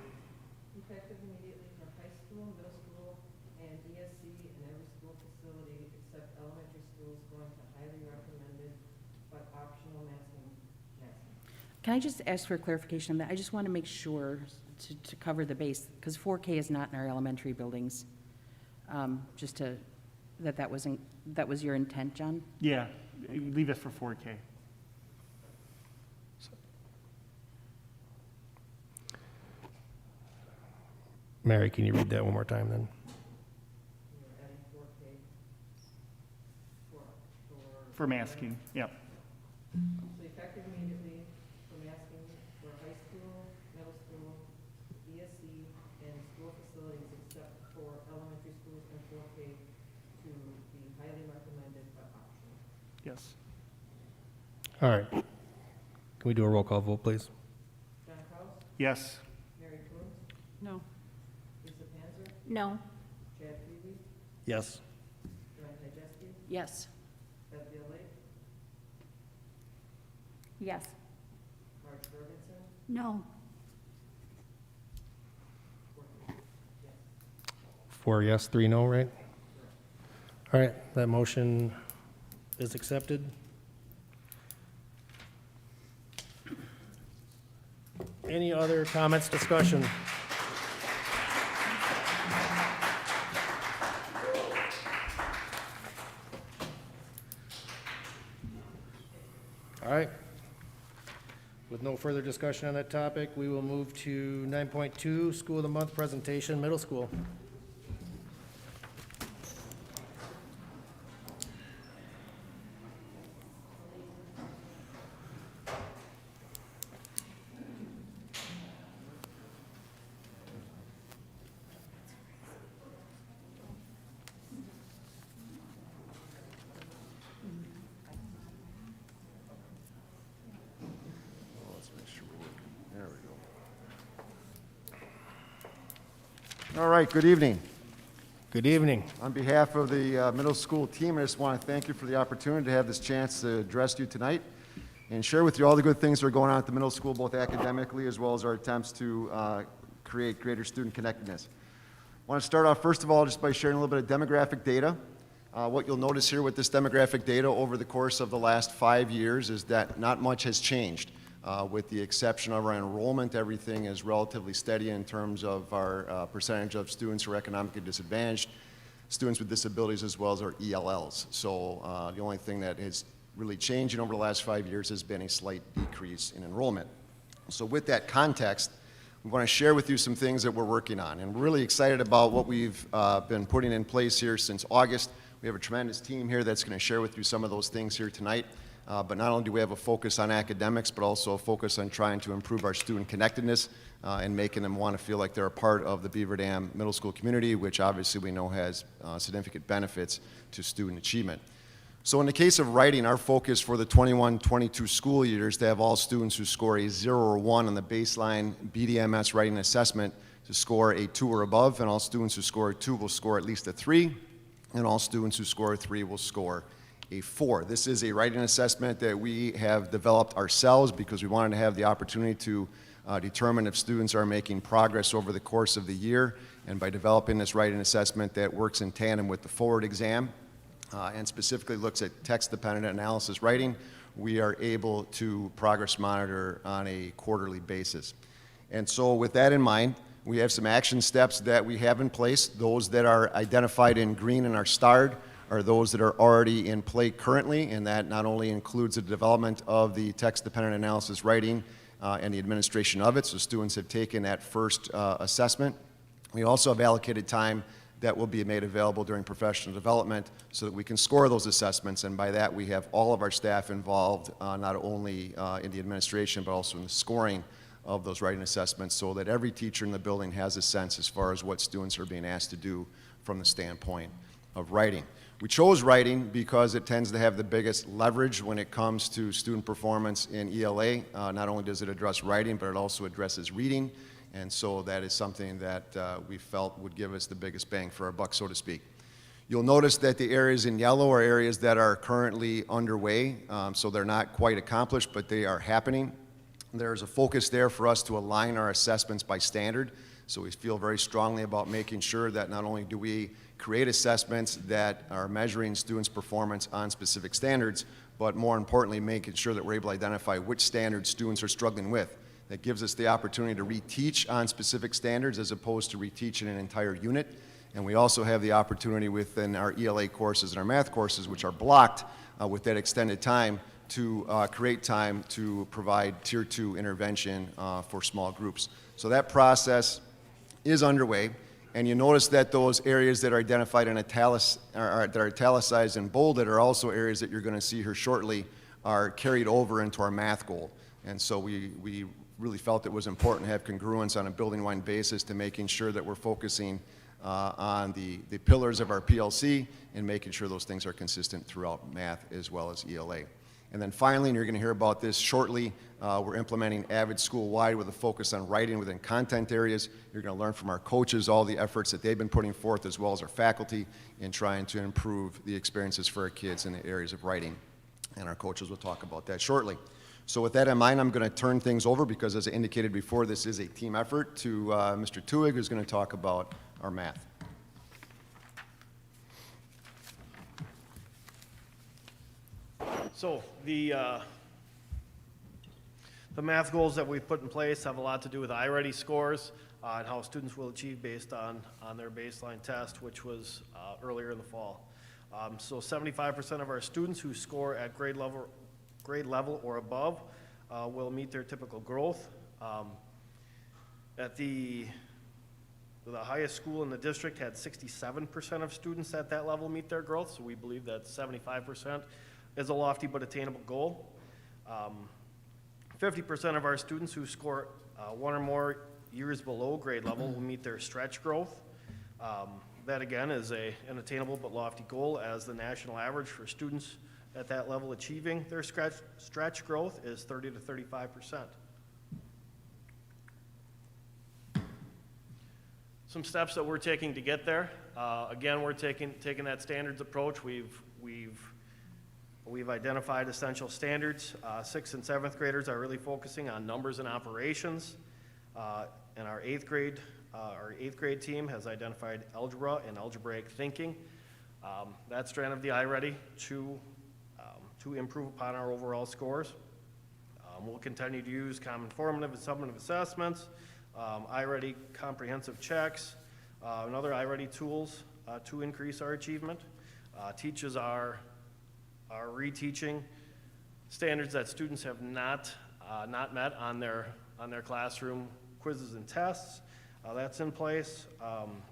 effective immediately for high school, middle school, and ESC and every school facility except elementary schools going to highly recommended but optional masking. Can I just ask for clarification on that? I just want to make sure to cover the base, because 4K is not in our elementary buildings. Just to, that was your intent, John? Yeah, leave it for 4K. Mary, can you read that one more time then? You're adding 4K for. For masking, yep. So effective immediately for masking for high school, middle school, ESC, and school facilities except for elementary schools and 4K to be highly recommended but optional. Yes. All right. Can we do a roll call vote, please? John Kraus, Yes. Mary Coombs, No. Lisa Panzer, No. Chad Freely, Yes. Joanne Chajewski, Yes. Beth Bailey, Yes. Marge Jorgensen, No. 4 yes, 3 no, right? All right, that motion is accepted. Any other comments, discussion? All right. With no further discussion on that topic, we will move to 9.2, School of the Month presentation, middle school. All right, good evening. Good evening. On behalf of the middle school team, I just want to thank you for the opportunity to have this chance to address you tonight and share with you all the good things that are going on at the middle school, both academically as well as our attempts to create greater student connectedness. I want to start off, first of all, just by sharing a little bit of demographic data. What you'll notice here with this demographic data over the course of the last 5 years is that not much has changed. With the exception of our enrollment, everything is relatively steady in terms of our percentage of students who are economically disadvantaged, students with disabilities, as well as our ELLs. So the only thing that has really changed over the last 5 years has been a slight decrease in enrollment. So with that context, we want to share with you some things that we're working on. And we're really excited about what we've been putting in place here since August. We have a tremendous team here that's going to share with you some of those things here tonight. But not only do we have a focus on academics, but also a focus on trying to improve our student connectedness and making them want to feel like they're a part of the Beaver Dam Middle School community, which obviously we know has significant benefits to student achievement. So in the case of writing, our focus for the 21-22 school year is to have all students who score a 0 or 1 on the baseline BDMS writing assessment to score a 2 or above, and all students who score a 2 will score at least a 3, and all students who score a 3 will score a 4. This is a writing assessment that we have developed ourselves because we wanted to have the opportunity to determine if students are making progress over the course of the year, and by developing this writing assessment that works in tandem with the forward exam and specifically looks at text-dependent analysis writing, we are able to progress monitor on a quarterly basis. And so with that in mind, we have some action steps that we have in place. Those that are identified in green and are starred are those that are already in play currently, and that not only includes the development of the text-dependent analysis writing and the administration of it, so students have taken that first assessment. We also have allocated time that will be made available during professional development so that we can score those assessments, and by that we have all of our staff involved, not only in the administration but also in the scoring of those writing assessments, so that every teacher in the building has a sense as far as what students are being asked to do from the standpoint of writing. We chose writing because it tends to have the biggest leverage when it comes to student performance in ELA. Not only does it address writing, but it also addresses reading, and so that is something that we felt would give us the biggest bang for our buck, so to speak. You'll notice that the areas in yellow are areas that are currently underway, so they're not quite accomplished, but they are happening. There's a focus there for us to align our assessments by standard, so we feel very strongly about making sure that not only do we create assessments that are measuring students' performance on specific standards, but more importantly, making sure that we're able to identify which standards students are struggling with. That gives us the opportunity to reteach on specific standards as opposed to reteaching an entire unit. And we also have the opportunity within our ELA courses and our math courses, which are blocked with that extended time, to create time to provide Tier 2 intervention for small groups. So that process is underway. And you notice that those areas that are identified in that are italicized and bolded are also areas that you're going to see here shortly are carried over into our math goal. And so we really felt it was important to have congruence on a building-wide basis to making sure that we're focusing on the pillars of our PLC and making sure those things are consistent throughout math as well as ELA. And then finally, and you're going to hear about this shortly, we're implementing Avid school-wide with a focus on writing within content areas. You're going to learn from our coaches all the efforts that they've been putting forth, as well as our faculty, in trying to improve the experiences for our kids in the areas of writing. And our coaches will talk about that shortly. So with that in mind, I'm going to turn things over, because as I indicated before, this is a team effort, to Mr. Tuig, who's going to talk about our math. So the math goals that we've put in place have a lot to do with iReady scores and how students will achieve based on their baseline test, which was earlier in the fall. So 75% of our students who score at grade level or above will meet their typical growth. At the highest school in the district had 67% of students at that level meet their growth, so we believe that 75% is a lofty but attainable goal. 50% of our students who score 1 or more years below grade level will meet their stretch growth. That again is an attainable but lofty goal, as the national average for students at that level achieving their stretch growth is 30 to 35%. some steps that we're taking to get there. Again, we're taking that standards approach. We've identified essential standards. 6th and 7th graders are really focusing on numbers and operations. And our 8th grade team has identified algebra and algebraic thinking. That strand of the iReady to improve upon our overall scores. We'll continue to use common formative and summative assessments, iReady comprehensive checks, and other iReady tools to increase our achievement. Teachers are reteaching standards that students have not met on their classroom quizzes and tests. That's in place.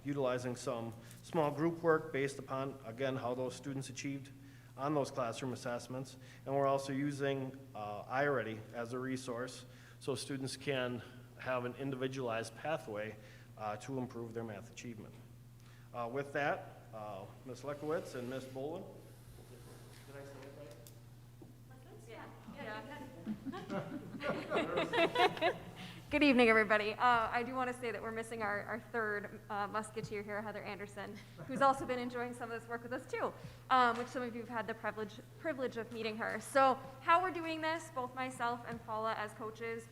Utilizing some small group work based upon, again, how those students achieved on those classroom assessments. And we're also using iReady as a resource so students can have an individualized pathway to improve their math achievement. With that, Ms. Lekowitz and Ms. Bolin. Did I say it right? Good evening, everybody. I do want to say that we're missing our third musketeer here, Heather Anderson, who's also been enjoying some of this work with us too, which some of you have had the privilege of meeting her. So how we're doing this, both myself and Paula as coaches,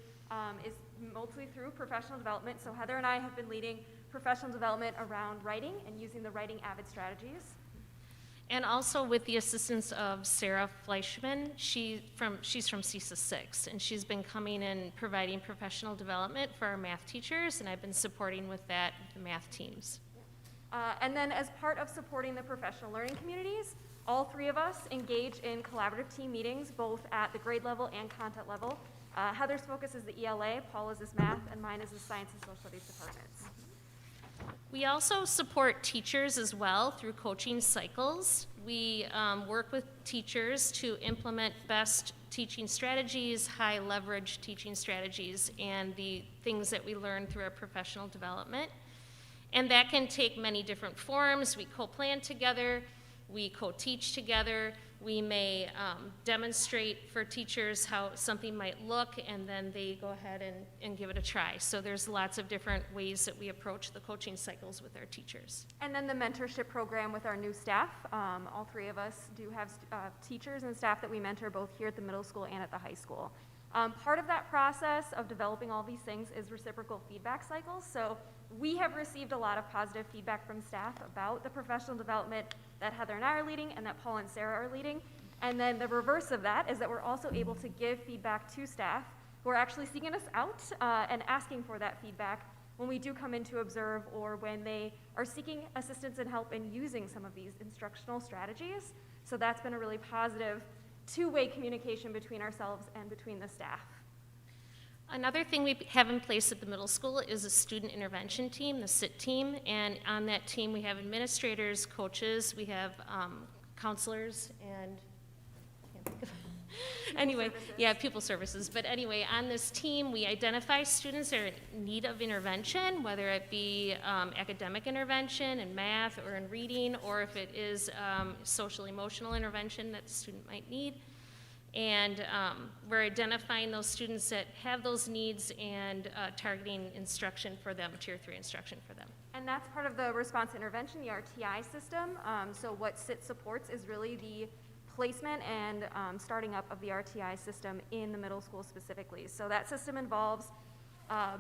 is mostly through professional development. So Heather and I have been leading professional development around writing and using the writing avid strategies. And also with the assistance of Sarah Fleischman, she's from CISA 6, and she's been coming and providing professional development for our math teachers, and I've been supporting with that the math teams. And then as part of supporting the professional learning communities, all three of us engage in collaborative team meetings, both at the grade level and content level. Heather's focus is the ELA, Paula's is math, and mine is the science and social studies departments. We also support teachers as well through coaching cycles. We work with teachers to implement best teaching strategies, high leverage teaching strategies, and the things that we learn through our professional development. And that can take many different forms. We co-plan together, we co-teach together, we may demonstrate for teachers how something might look, and then they go ahead and give it a try. So there's lots of different ways that we approach the coaching cycles with our teachers. And then the mentorship program with our new staff. All three of us do have teachers and staff that we mentor both here at the middle school and at the high school. Part of that process of developing all these things is reciprocal feedback cycles. So we have received a lot of positive feedback from staff about the professional development that Heather and I are leading and that Paul and Sarah are leading. And then the reverse of that is that we're also able to give feedback to staff who are actually seeking us out and asking for that feedback when we do come in to observe or when they are seeking assistance and help in using some of these instructional strategies. So that's been a really positive two-way communication between ourselves and between the staff. Another thing we have in place at the middle school is a student intervention team, the SIT team, and on that team we have administrators, coaches, we have counselors, and I can't think of anyway, yeah, pupil services. But anyway, on this team, we identify students that are in need of intervention, whether it be academic intervention in math or in reading, or if it is social emotional intervention that the student might need. And we're identifying those students that have those needs and targeting instruction for them, Tier 3 instruction for them. And that's part of the response intervention, the RTI system. So what SIT supports is really the placement and starting up of the RTI system in the middle school specifically. So that system involves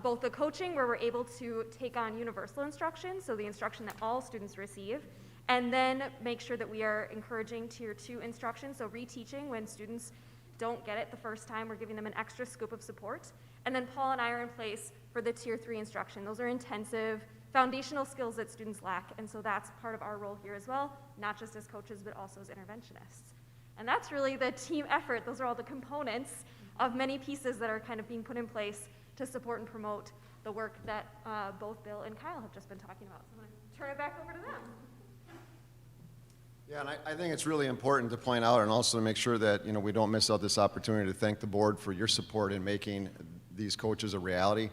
both the coaching, where we're able to take on universal instruction, so the instruction that all students receive, and then make sure that we are encouraging Tier 2 instruction, so reteaching when students don't get it the first time, we're giving them an extra scoop of support. And then Paul and I are in place for the Tier 3 instruction. Those are intensive, foundational skills that students lack, and so that's part of our role here as well, not just as coaches, but also as interventionists. And that's really the team effort. Those are all the components of many pieces that are kind of being put in place to support and promote the work that both Bill and Kyle have just been talking about. So I'm going to turn it back over to them. Yeah, and I think it's really important to point out and also to make sure that, we don't miss out this opportunity to thank the board for your support in making these coaches a reality.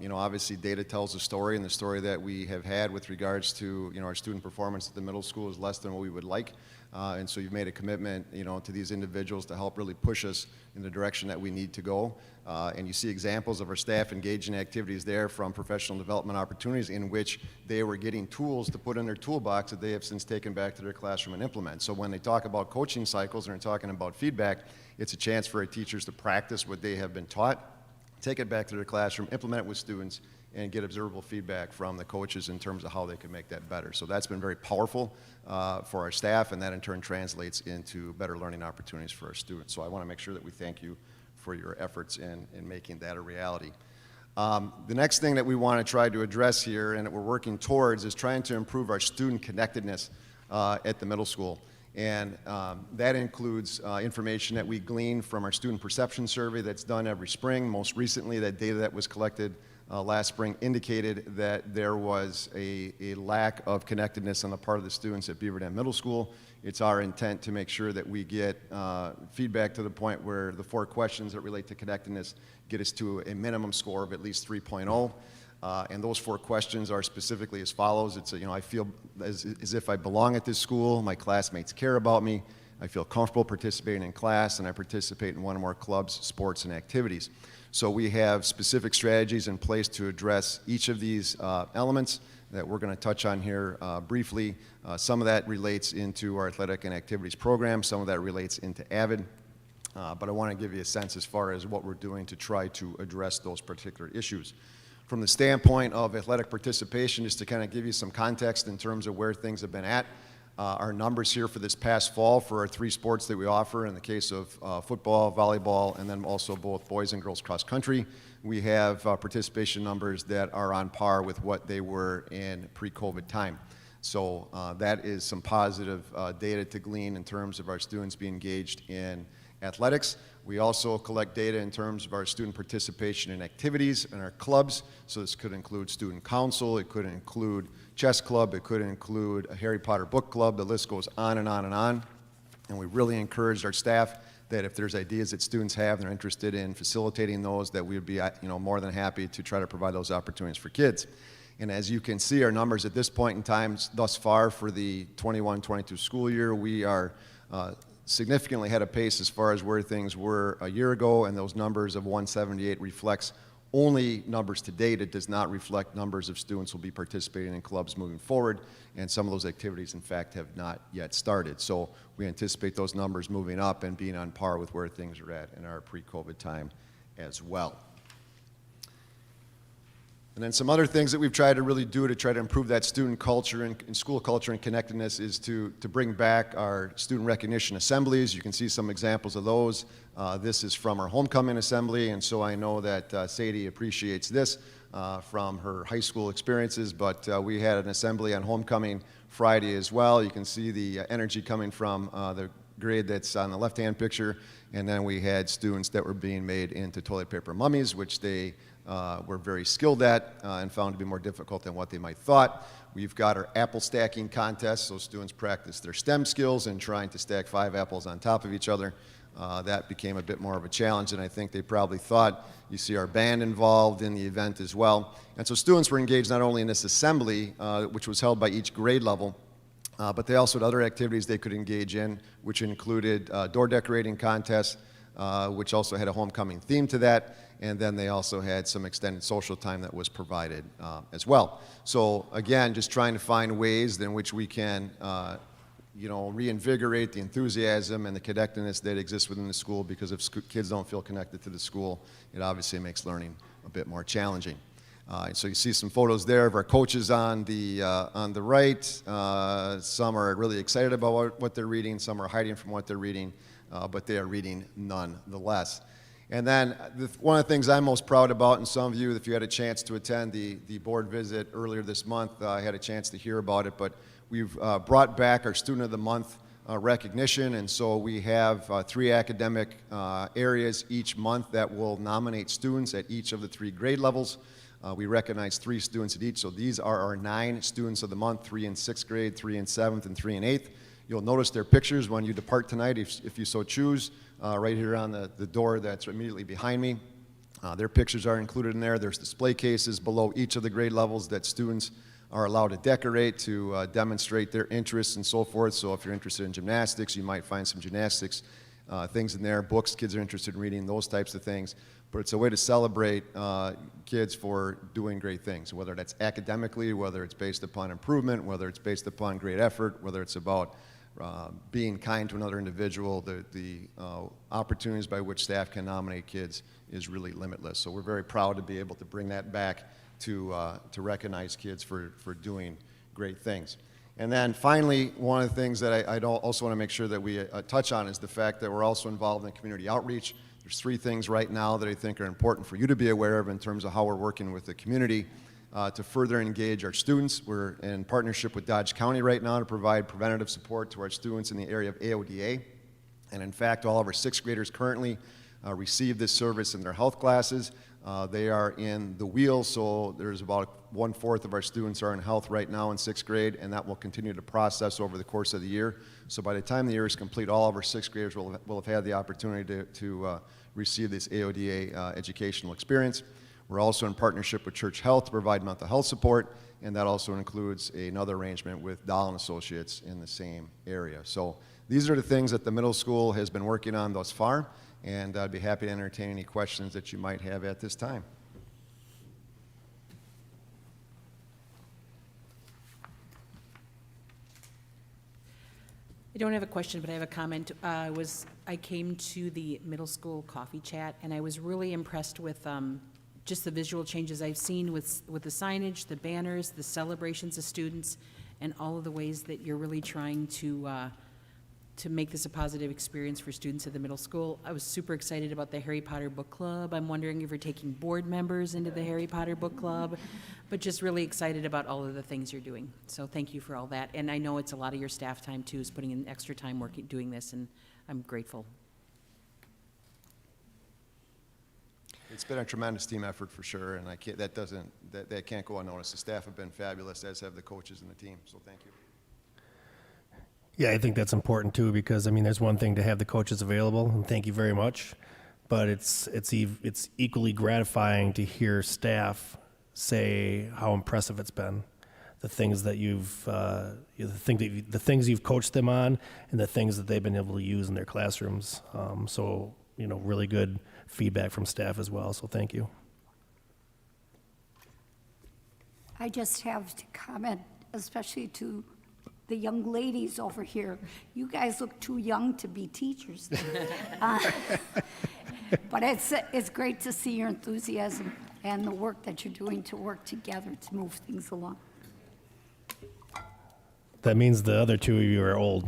You know, obviously data tells a story, and the story that we have had with regards to, you know, our student performance at the middle school is less than what we would like. And so you've made a commitment, you know, to these individuals to help really push us in the direction that we need to go. And you see examples of our staff engaged in activities there, from professional development opportunities in which they were getting tools to put in their toolbox that they have since taken back to their classroom and implement. So when they talk about coaching cycles and they're talking about feedback, it's a chance for our teachers to practice what they have been taught, take it back to their classroom, implement it with students, and get observable feedback from the coaches in terms of how they can make that better. So that's been very powerful for our staff, and that in turn translates into better learning opportunities for our students. So I want to make sure that we thank you for your efforts in making that a reality. The next thing that we want to try to address here, and that we're working towards, is trying to improve our student connectedness at the middle school. And that includes information that we glean from our student perception survey that's done every spring. Most recently, that data that was collected last spring indicated that there was a lack of connectedness on the part of the students at Beaver Dam Middle School. It's our intent to make sure that we get feedback to the point where the 4 questions that relate to connectedness get us to a minimum score of at least 3.0. And those 4 questions are specifically as follows. It's, you know, I feel as if I belong at this school, my classmates care about me, I feel comfortable participating in class, and I participate in one or more clubs, sports, and activities. So we have specific strategies in place to address each of these elements that we're going to touch on here briefly. Some of that relates into our athletic and activities program. Some of that relates into AVID. But I want to give you a sense as far as what we're doing to try to address those particular issues. From the standpoint of athletic participation, just to kind of give you some context in terms of where things have been at, our numbers here for this past fall for our 3 sports that we offer, in the case of football, volleyball, and then also both boys and girls cross country, we have participation numbers that are on par with what they were in pre-COVID time. So that is some positive data to glean in terms of our students being engaged in athletics. We also collect data in terms of our student participation in activities in our clubs. So this could include student council, it could include chess club, it could include a Harry Potter book club. The list goes on and on and on. And we really encourage our staff that if there's ideas that students have and they're interested in facilitating those, that we would be, you know, more than happy to try to provide those opportunities for kids. And as you can see, our numbers at this point in time thus far for the 21-22 school year, we are significantly ahead of pace as far as where things were a year ago, and those numbers of 178 reflects only numbers to date. It does not reflect numbers of students who will be participating in clubs moving forward, and some of those activities, in fact, have not yet started. So we anticipate those numbers moving up and being on par with where things are at in our pre-COVID time as well. And then some other things that we've tried to really do to try to improve that student culture and school culture and connectedness is to bring back our student recognition assemblies. You can see some examples of those. This is from our homecoming assembly, and so I know that Sadie appreciates this from her high school experiences, but we had an assembly on homecoming Friday as well. You can see the energy coming from the grade that's on the left-hand picture, and then we had students that were being made into toilet paper mummies, which they were very skilled at and found to be more difficult than what they might thought. We've got our apple stacking contest, so students practice their STEM skills in trying to stack 5 apples on top of each other. That became a bit more of a challenge than I think they probably thought. You see our band involved in the event as well. And so students were engaged not only in this assembly, which was held by each grade level, but they also had other activities they could engage in, which included door decorating contests, which also had a homecoming theme to that. And then they also had some extended social time that was provided as well. So again, just trying to find ways in which we can you know, reinvigorate the enthusiasm and the connectedness that exists within the school, because if kids don't feel connected to the school, it obviously makes learning a bit more challenging. So you see some photos there of our coaches on the right. Some are really excited about what they're reading, some are hiding from what they're reading, but they are reading nonetheless. And then one of the things I'm most proud about, and some of you, if you had a chance to attend the board visit earlier this month, I had a chance to hear about it, but we've brought back our Student of the Month recognition, and so we have 3 academic areas each month that will nominate students at each of the 3 grade levels. We recognize 3 students at each, so these are our 9 Students of the Month, 3 in 6th grade, 3 in 7th, and 3 in 8th. You'll notice their pictures when you depart tonight, if you so choose, right here on the door that's immediately behind me. Their pictures are included in there. There's display cases below each of the grade levels that students are allowed to decorate to demonstrate their interests and so forth. So if you're interested in gymnastics, you might find some gymnastics things in there, books kids are interested in reading, those types of things. But it's a way to celebrate kids for doing great things, whether that's academically, whether it's based upon improvement, whether it's based upon great effort, whether it's about being kind to another individual. The opportunities by which staff can nominate kids is really limitless. So we're very proud to be able to bring that back to recognize kids for doing great things. And then finally, one of the things that I also want to make sure that we touch on is the fact that we're also involved in community outreach. There's 3 things right now that I think are important for you to be aware of in terms of how we're working with the community to further engage our students. We're in partnership with Dodge County right now to provide preventative support to our students in the area of AODA. And in fact, all of our 6th graders currently receive this service in their health classes. They are in the wheels, so there's about 1/4 of our students are in health right now in 6th grade, and that will continue to process over the course of the year. So by the time the year is complete, all of our 6th graders will have had the opportunity to receive this AODA educational experience. We're also in partnership with Church Health to provide mental health support, and that also includes another arrangement with Dahl & Associates in the same area. So these are the things that the middle school has been working on thus far, and I'd be happy to entertain any questions that you might have at this time. I don't have a question, but I have a comment. I came to the middle school coffee chat, and I was really impressed with just the visual changes I've seen with the signage, the banners, the celebrations of students, and all of the ways that you're really trying to make this a positive experience for students at the middle school. I was super excited about the Harry Potter Book Club. I'm wondering if you're taking board members into the Harry Potter Book Club, but just really excited about all of the things you're doing. So thank you for all that. And I know it's a lot of your staff time too, is putting in extra time working, doing this, and I'm grateful. It's been a tremendous team effort for sure, and that can't go unnoticed. The staff have been fabulous, as have the coaches and the team, so thank you. Yeah, I think that's important too, because I mean, there's one thing to have the coaches available, and thank you very much, but it's equally gratifying to hear staff say how impressive it's been, the things that the things you've coached them on, and the things that they've been able to use in their classrooms. So really good feedback from staff as well. So thank you. I just have to comment, especially to the young ladies over here. You guys look too young to be teachers. But it's great to see your enthusiasm and the work that you're doing to work together to move things along. That means the other 2 of you are old.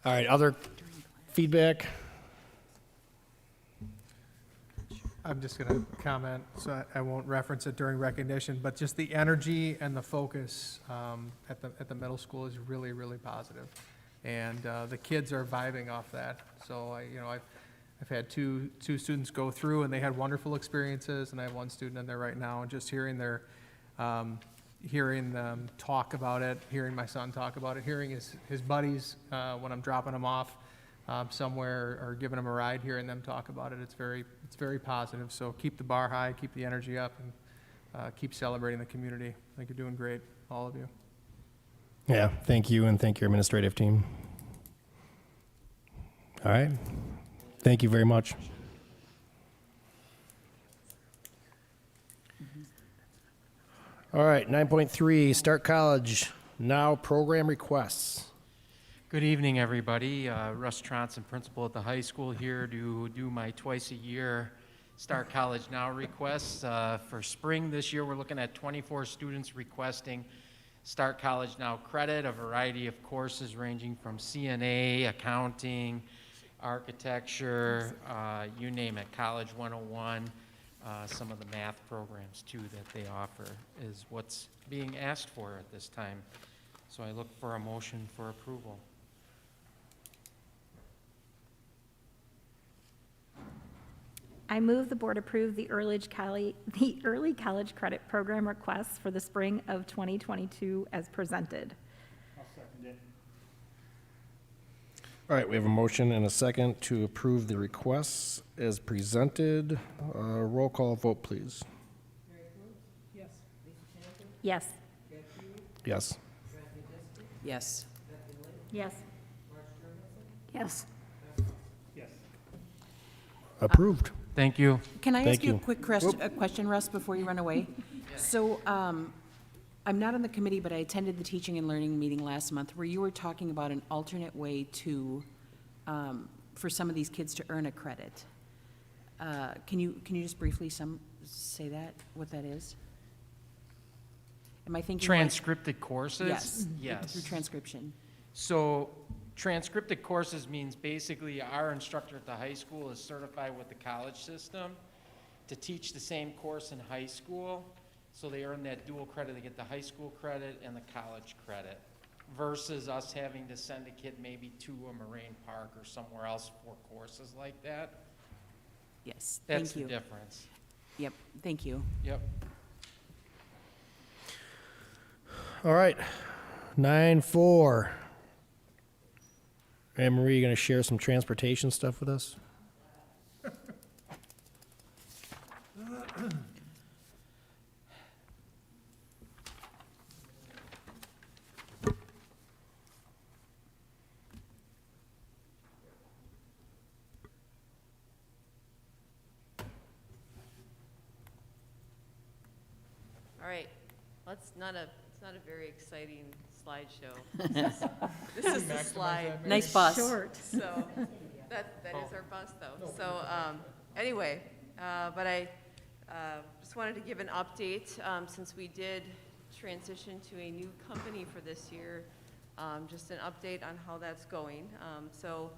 All right, other feedback? I'm just going to comment, so I won't reference it during recognition, but just the energy and the focus at the middle school is really, really positive. And the kids are vibing off that. So I've had two students go through, and they had wonderful experiences, and I have one student in there right now, and just hearing them talk about it, hearing my son talk about it, hearing his buddies when I'm dropping them off somewhere or giving them a ride, hearing them talk about it, it's very positive. So keep the bar high, keep the energy up, and keep celebrating the community. I think you're doing great, all of you. Yeah, thank you, and thank your administrative team. All right, thank you very much. All right, 9.3, Start College Now program requests. Good evening, everybody. Russ Tronson, principal at the high school, here to do my twice-a-year Start College Now requests. For spring this year, we're looking at 24 students requesting Start College Now credit, a variety of courses ranging from CNA, accounting, architecture, you name it, College 101. Some of the math programs, too, that they offer is what's being asked for at this time. So I look for a motion for approval. I move the board approve the early college credit program requests for the spring of 2022 as presented. I'll second it. All right, we have a motion and a second to approve the requests as presented. Roll call vote, please. Yes. Yes. Yes. Yes. Yes. Approved. Thank you. Can I Thank ask you a you. quick question, Russ, before you run away? So, I'm not on the committee, but I attended the teaching and learning meeting last month where you were talking about an alternate way to, for some of these kids to earn a credit. Can you just briefly say that, what that is? Am I thinking like- Transcripted courses? Yes. Yes. Through transcription. So transcripted courses means basically our instructor at the high school is certified with the college system to teach the same course in high school. So they earn that dual credit, they get the high school credit and the college credit, versus us having to send a kid maybe to a Moraine Park or somewhere else for courses like that. Yes, That's thank you. the difference. Yep, thank you. Yep. All right, 9-4. Anne Marie, you gonna share some transportation stuff with us? All right, it's not a very exciting slideshow. This is the slide. Nice bus. Short. So, that is our bus though. So, anyway, but I just wanted to give an update, since we did transition to a new company for this year, just an update on how that's going. So,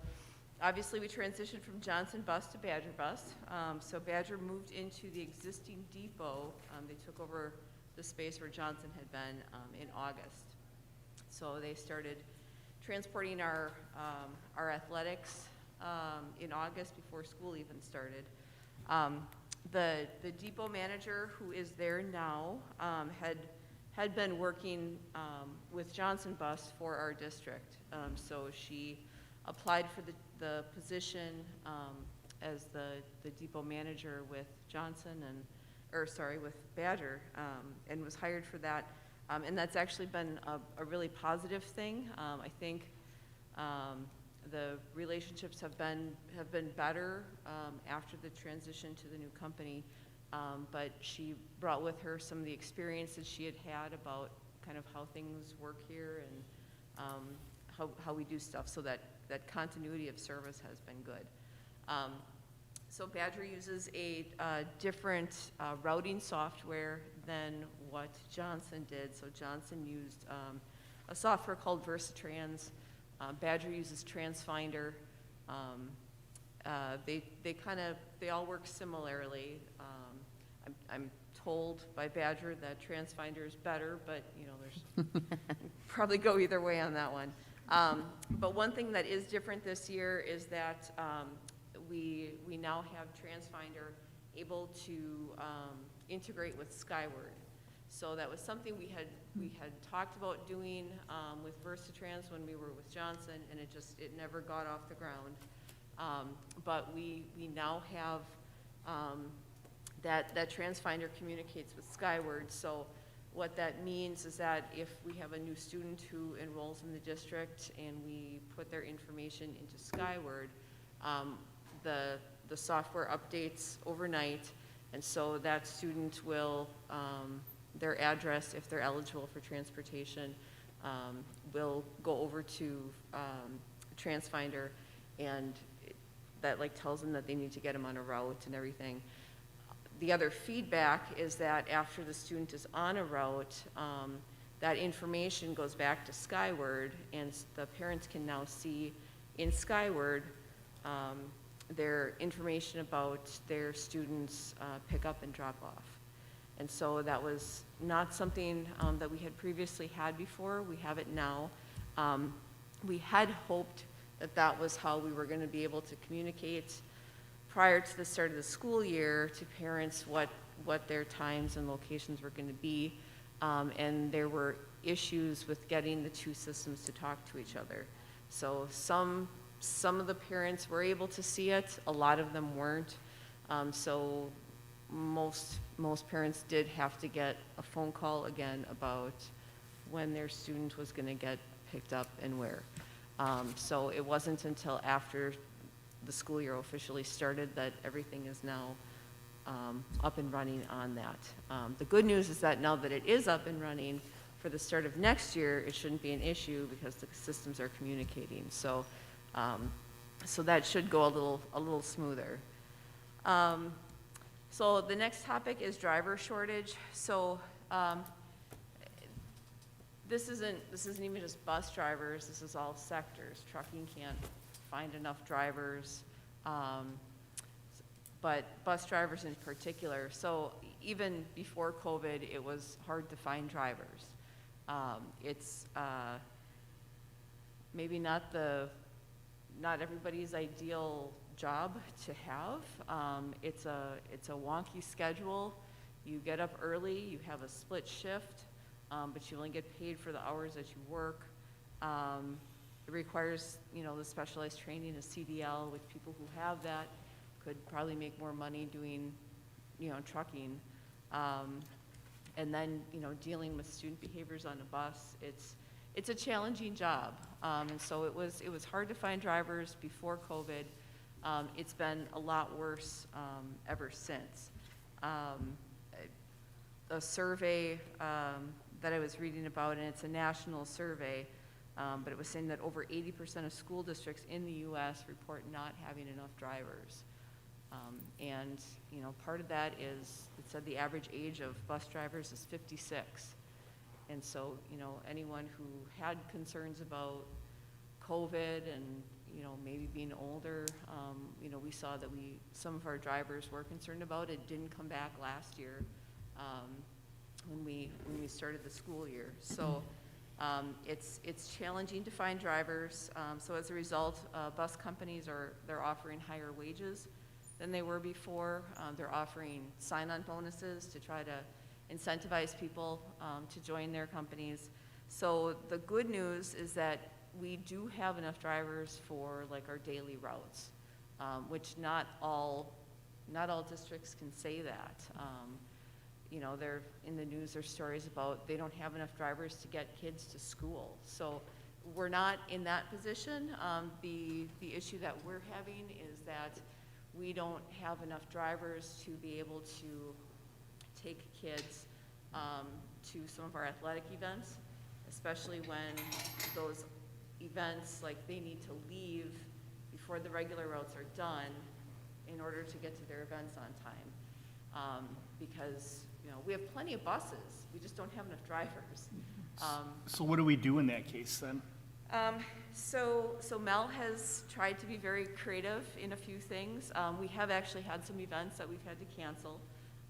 obviously, we transitioned from Johnson Bus to Badger Bus. So Badger moved into the existing depot. They took over the space where Johnson had been in August. So they started transporting our athletics in August before school even started. The depot manager who is there now had been working with Johnson Bus for our district. So she applied for the position as the depot manager with with Badger, and was hired for that. And that's actually been a really positive thing. I think the relationships have been better after the transition to the new company. But she brought with her some of the experience that she had about kind of how things work here and how we do stuff, so that continuity of service has been good. So Badger uses a different routing software than what Johnson did. So Johnson used a software called Versatrans. Badger uses TransFinder. They all work similarly. I'm told by Badger that TransFinder is better, but there's probably go either way on that one. But one thing that is different this year is that we now have TransFinder able to integrate with Skyward. So that was something we had talked about doing with Versatrans when we were with Johnson, and it never got off the ground. But we now have that TransFinder communicates with Skyward. So what that means is that if we have a new student who enrolls in the district and we put their information into Skyward, the software updates overnight, and so that student will, their address, if they're eligible for transportation, will go over to TransFinder, and that tells them that they need to get them on a route and everything. The other feedback is that after the student is on a route, that information goes back to Skyward, and the parents can now see in Skyward their information about their students' pick up and drop off. And so that was not something that we had previously had before. We have it now. We had hoped that was how we were going to be able to communicate prior to the start of the school year to parents what their times and locations were going to be. And there were issues with getting the two systems to talk to each other. So some Some of the parents were able to see it, a lot of them weren't. So most parents did have to get a phone call again about when their student was going to get picked up and where. So it wasn't until after the school year officially started that everything is now up and running on that. The good news is that now that it is up and running, for the start of next year, it shouldn't be an issue because the systems are communicating. So, so that should go a little smoother. So the next topic is driver shortage. So this isn't even just bus drivers. This is all sectors. Trucking can't find enough drivers, but bus drivers in particular. So even before COVID, it was hard to find drivers. It's maybe not everybody's ideal job to have. It's a wonky schedule. You get up early, you have a split shift, but you only get paid for the hours that you work. It requires, the specialized training, a CDL, which people who have that could probably make more money doing, trucking. And then, dealing with student behaviors on a bus, it's a challenging job. And so it was hard to find drivers before COVID. It's been a lot worse ever since. A survey that I was reading about, and it's a national survey, but it was saying that over 80% of school districts in the U.S. report not having enough drivers. And, part of that is, it said the average age of bus drivers is 56. And so, anyone who had concerns about COVID and, maybe being older, we saw that some of our drivers were concerned about it. Didn't come back last year when we started the school year. So it's challenging to find drivers. So as a result, bus companies they're offering higher wages than they were before. They're offering sign-on bonuses to try to incentivize people to join their companies. So the good news is that we do have enough drivers for like our daily routes, which not all districts can say that. They're in the news, there's stories about they don't have enough drivers to get kids to school. So we're not in that position. The issue that we're having is that we don't have enough drivers to be able to take kids to some of our athletic events, especially when those events, like they need to leave before the regular routes are done in order to get to their events on time. Because, we have plenty of buses, we just don't have enough drivers. So what do we do in that case then? So Mel has tried to be very creative in a few things. We have actually had some events that we've had to cancel,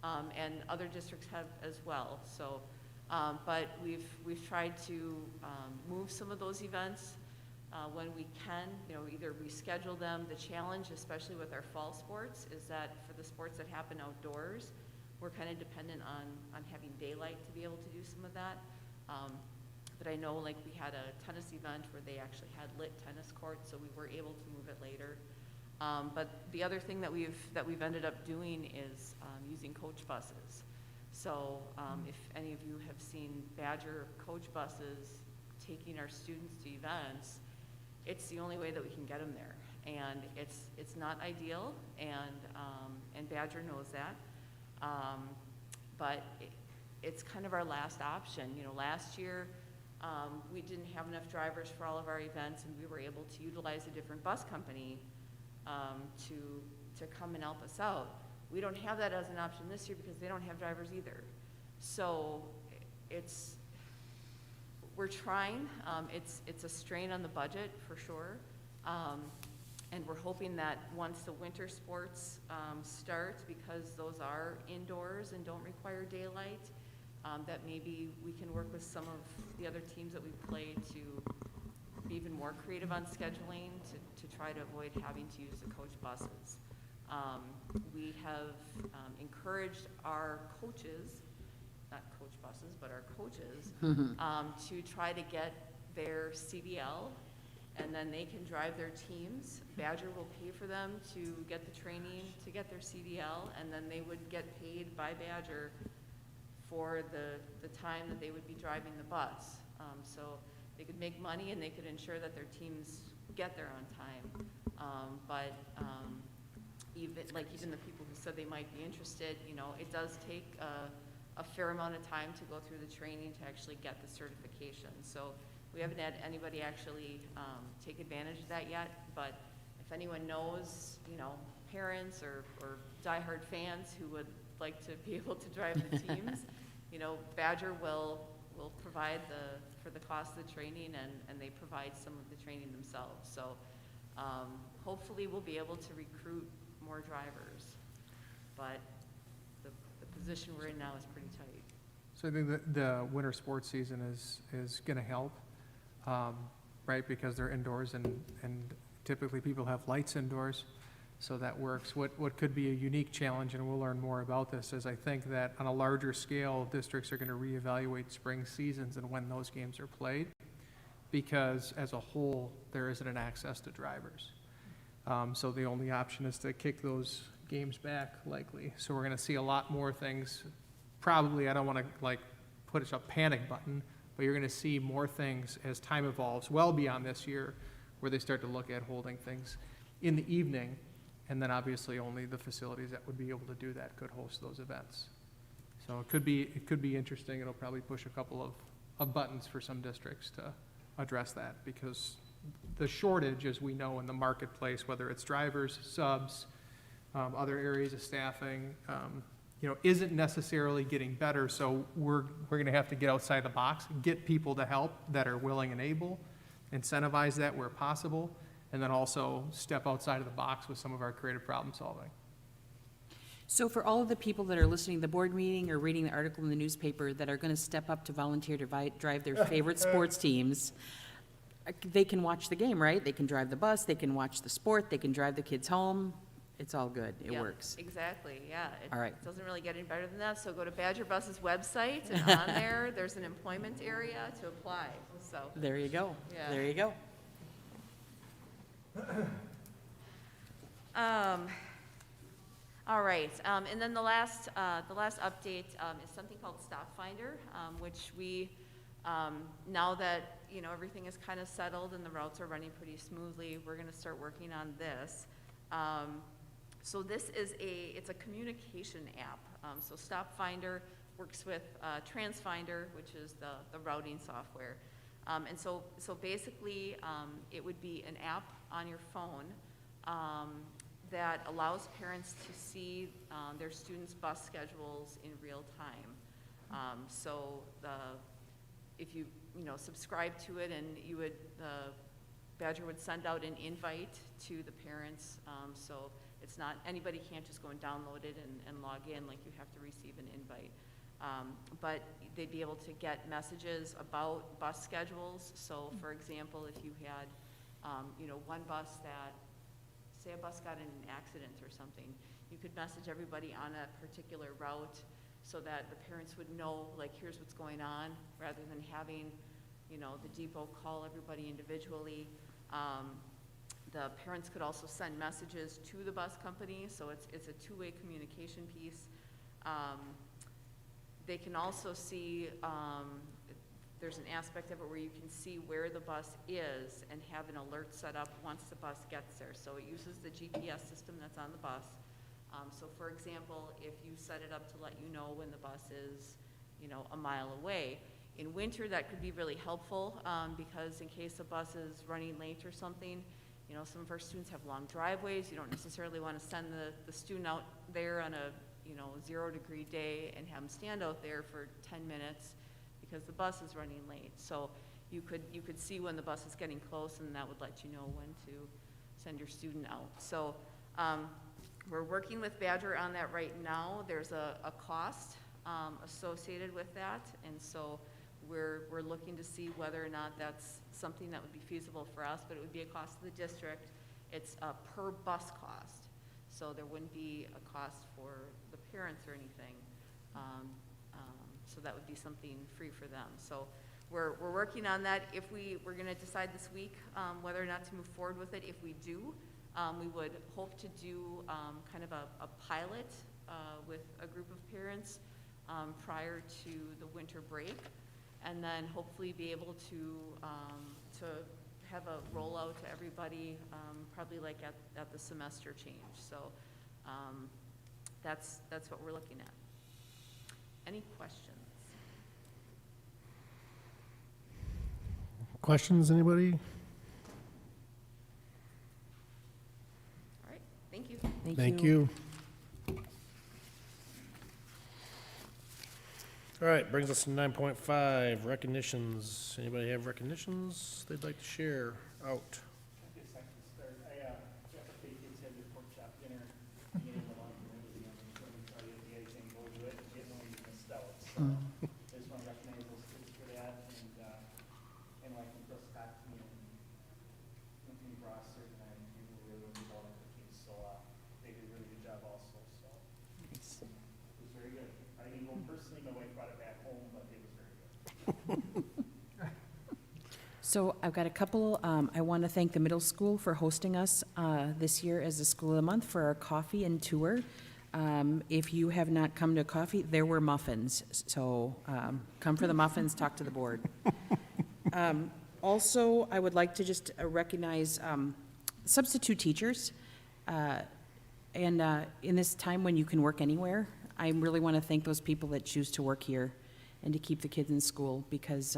and other districts have as well. So, but we've tried to move some of those events when we can. Either reschedule them. The challenge, especially with our fall sports, is that for the sports that happen outdoors, we're kind of dependent on having daylight to be able to do some of that. But I know, like, we had a tennis event where they actually had lit tennis courts, so we were able to move it later. But the other thing that we've ended up doing is using coach buses. So if any of you have seen Badger coach buses taking our students to events, it's the only way that we can get them there. And it's not ideal, and Badger knows that. But it's kind of our last option. Last year, we didn't have enough drivers for all of our events, and we were able to utilize a different bus company to come and help us out. We don't have that as an option this year because they don't have drivers either. So we're trying. It's a strain on the budget for sure. And we're hoping that once the winter sports start, because those are indoors and don't require daylight, that maybe we can work with some of the other teams that we play to be even more creative on scheduling to try to avoid having to use the coach buses. We have encouraged our coaches, not coach buses, but our coaches, to try to get their CDL and then they can drive their teams. Badger will pay for them to get the training, to get their CDL, and then they would get paid by Badger for the time that they would be driving the bus. So they could make money and they could ensure that their teams get there on time. Even the people who said they might be interested, you know, it does take a fair amount of time to go through the training to actually get the certification. So we haven't had anybody actually take advantage of that yet, but if anyone knows, you know, parents or diehard fans who would like to be able to drive the teams, you know, Badger will provide for the cost of the training, and they provide some of the training themselves. So hopefully we'll be able to recruit more drivers, but the position we're in now is pretty tight. So I think that the winter sports season is going to help, right? Because they're indoors and typically people have lights indoors, so that works. What could be a unique challenge, and we'll learn more about this, is I think that on a larger scale, districts are going to reevaluate spring seasons and when those games are played, because as a whole, there isn't an access to drivers. So the only option is to kick those games back, likely. So we're going to see a lot more things. Probably, I don't want to like put a panic button, but you're going to see more things as time evolves, well beyond this year, where they start to look at holding things in the evening, and then obviously only the facilities that would be able to do that could host those events. So it could be interesting. It'll probably push a couple of buttons for some districts to address that, because the shortage, as we know in the marketplace, whether it's drivers, subs, other areas of staffing, you know, isn't necessarily getting better. So we're going to have to get outside the box, get people to help that are willing and able, incentivize that where possible, and then also step outside of the box with some of our creative problem solving. So for all of the people that are listening to the board meeting or reading the article in the newspaper that are going to step up to volunteer to drive their favorite sports teams, they can watch the game, right? They can drive the bus, they can watch the sport, they can drive the kids home. It's all good. It works. Exactly, yeah. All right. It doesn't really get any better than that. So go to Badger Bus's website, and on there's an employment area to apply. So There you go. Yeah. There you go. All right, and then the last update is something called Stop Finder, which we, now that, you know, everything is kind of settled and the routes are running pretty smoothly, we're going to start working on this. So this is it's a communication app. So Stop Finder works with TransFinder, which is the routing software. And so basically, it would be an app on your phone that allows parents to see their students' bus schedules in real time. If you subscribe to it, and Badger would send out an invite to the parents, so it's not, anybody can't just go and download it and log in, like you have to receive an invite. But they'd be able to get messages about bus schedules. So for example, if you had, one bus that, say a bus got in an accident or something, you could message everybody on a particular route so that the parents would know, like, here's what's going on, rather than having, the depot call everybody individually. The parents could also send messages to the bus company, so it's a two-way communication piece. They can also see, there's an aspect of it where you can see where the bus is and have an alert set up once the bus gets there. So it uses the GPS system that's on the bus. So for example, if you set it up to let you know when the bus is, a mile away, in winter that could be really helpful, because in case the bus is running late or something, some of our students have long driveways. You don't necessarily want to send the student out there on a 0-degree day and have them stand out there for 10 minutes because the bus is running late. So you could see when the bus is getting close, and that would let you know when to send your student out. So we're working with Badger on that right now. There's a cost associated with that, and so we're looking to see whether or not that's something that would be feasible for us, but it would be a cost to the district. It's a per bus cost, so there wouldn't be a cost for the parents or anything. So that would be something free for them. So we're working on that. If we're going to decide this week whether or not to move forward with it. If we do, we would hope to do kind of a pilot with a group of parents prior to the winter break, and then hopefully be able to have a rollout to everybody probably like at the semester change. So that's what we're looking at. Any questions? Questions, anybody? All right, thank you. Thank you. All right, brings us to 9.5, recognitions. Anybody have recognitions they'd like to share out? I guess I can start. Jeff, the kids had their pork chop dinner beginning of the month, and it was the tell you the anything go to it, get one you missed out. So I just want to recognize those kids for that, and like Chris Cockney and Anthony Brosser and people really involved with the kids, so they did a really good job also. So it was very good. I didn't go personally, my wife brought it back home, but it was very good. So I've got a couple, I want to thank the middle school for hosting us this year as the School of the Month for our coffee and tour. If you have not come to coffee, there were muffins, so come for the muffins, talk to the board. Also, I would like to just recognize substitute teachers. And in this time when you can work anywhere, I really want to thank those people that choose to work here and to keep the kids in school, because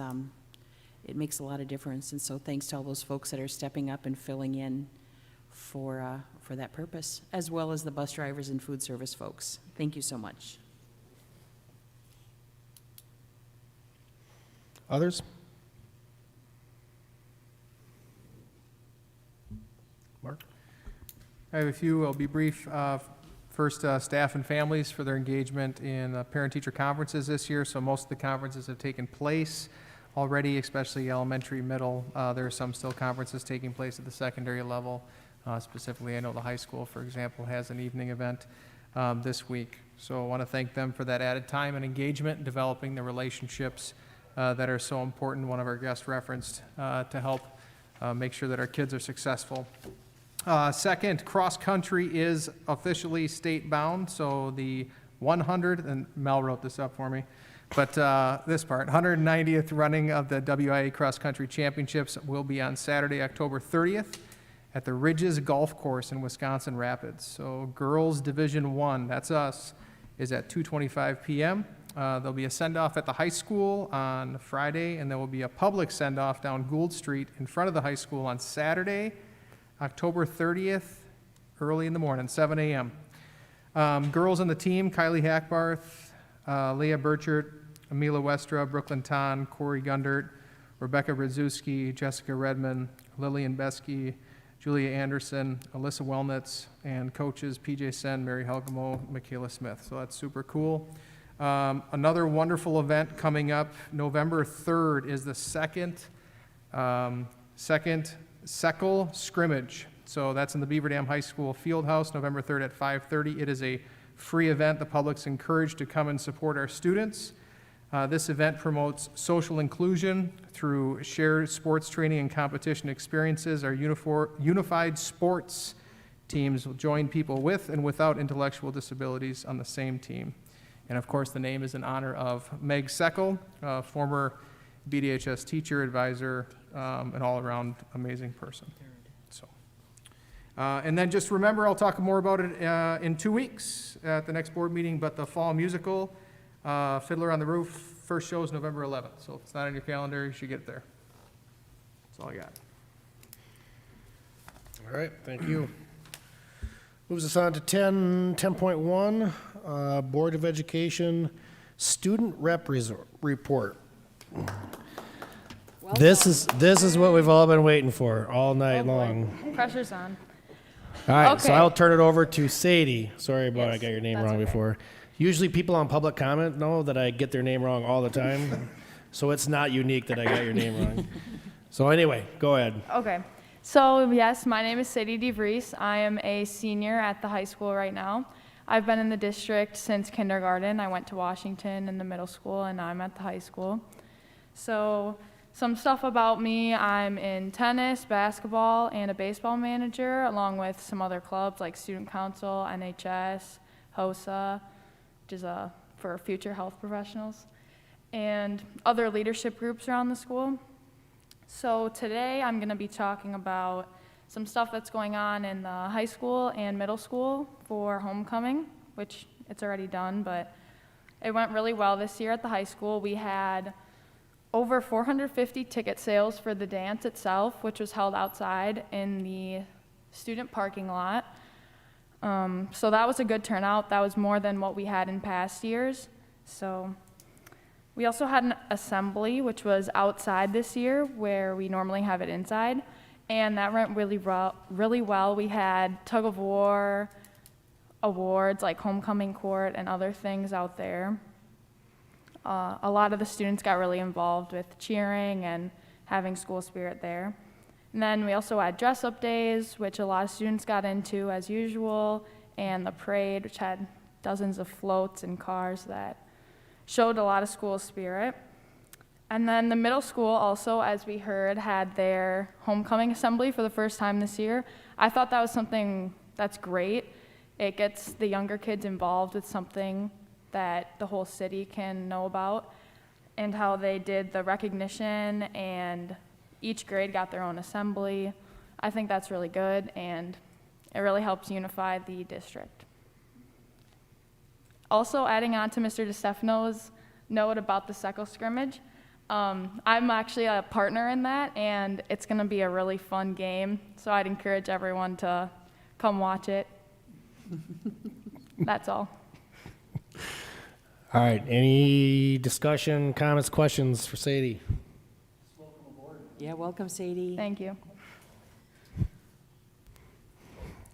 it makes a lot of difference. And so thanks to all those folks that are stepping up and filling in for that purpose, as well as the bus drivers and food service folks. Thank you so much. Others? Mark? I have a few. I'll be brief. First, staff and families for their engagement in parent-teacher conferences this year. So most of the conferences have taken place already, especially elementary, middle. There are some still conferences taking place at the secondary level. Specifically, I know the high school, for example, has an evening event this week. So I want to thank them for that added time and engagement, developing the relationships that are so important. One of our guests referenced to help make sure that our kids are successful. Second, cross-country is officially state-bound, so the 100, and Mel wrote this up for me, but this part, 190th running of the WIA Cross-Country Championships will be on Saturday, October 30th at the Ridges Golf Course in Wisconsin Rapids. So Girls Division I, that's us, is at 2:25 p.m. There'll be a send-off at the high school on Friday, and there will be a public send-off down Gould Street in front of the high school on Saturday, October 30th, early in the morning, 7 a.m. Girls on the team, Kylie Hackbarth, Leah Burchert, Amila Westra, Brooklyn Ton, Corey Gundert, Rebecca Radzewski, Jessica Redmond, Lillian Besky, Julia Anderson, Alyssa Wellnitz, and coaches PJ Sen, Mary Helgamo, Michaela Smith. So that's super cool. Another wonderful event coming up, November 3rd, is the second Seckle Scrimmage. So that's in the Beaver Dam High School Fieldhouse, November 3rd at 5:30. It is a free event. The public's encouraged to come and support our students. This event promotes social inclusion through shared sports training and competition experiences. Our unified sports teams will join people with and without intellectual disabilities on the same team. And of course, the name is in honor of Meg Seckle, former BDHS teacher, advisor, an all-around amazing person. So, and then just remember, I'll talk more about it in 2 weeks at the next board meeting, but the fall musical, Fiddler on the Roof, first show is November 11th. So if it's not on your calendar, you should get it there. That's all I got. All right, thank you. Moves us on to 10.1, Board of Education Student Rep Report. This is what we've all been waiting for all night long. Pressure's on. All right, so Okay. I'll turn it over to Sadie. Sorry about I Yes, got your name that's wrong okay. before. Usually people on public comment know that I get their name wrong all the time, so it's not unique that I got your name wrong. So anyway, go ahead. Okay. So, yes, my name is Sadie DeVries. I am a senior at the high school right now. I've been in the district since kindergarten. I went to Washington in the middle school, and now I'm at the high school. So some stuff about me, I'm in tennis, basketball, and a baseball manager, along with some other clubs like Student Council, NHS, HOSA, which is for future health professionals, and other leadership groups around the school. So today I'm going to be talking about some stuff that's going on in the high school and middle school for homecoming, which it's already done, but it went really well this year at the high school. We had over 450 ticket sales for the dance itself, which was held outside in the student parking lot. So that was a good turnout. That was more than what we had in past years. So we also had an assembly, which was outside this year, where we normally have it inside, and that went really well. We had tug of war awards like homecoming court and other things out there. A lot of the students got really involved with cheering and having school spirit there. And then we also had dress-up days, which a lot of students got into as usual, and the parade, which had dozens of floats and cars that showed a lot of school spirit. And then the middle school also, as we heard, had their homecoming assembly for the first time this year. I thought that was something that's great. It gets the younger kids involved with something that the whole city can know about, and how they did the recognition, and each grade got their own assembly. I think that's really good, and it really helps unify the district. Also, adding on to Mr. DeStefano's note about the Seckel scrimmage, I'm actually a partner in that, and it's going to be a really fun game, so I'd encourage everyone to come watch it. That's all. All right, any discussion, comments, questions for Sadie? Yeah, welcome, Sadie. Thank you.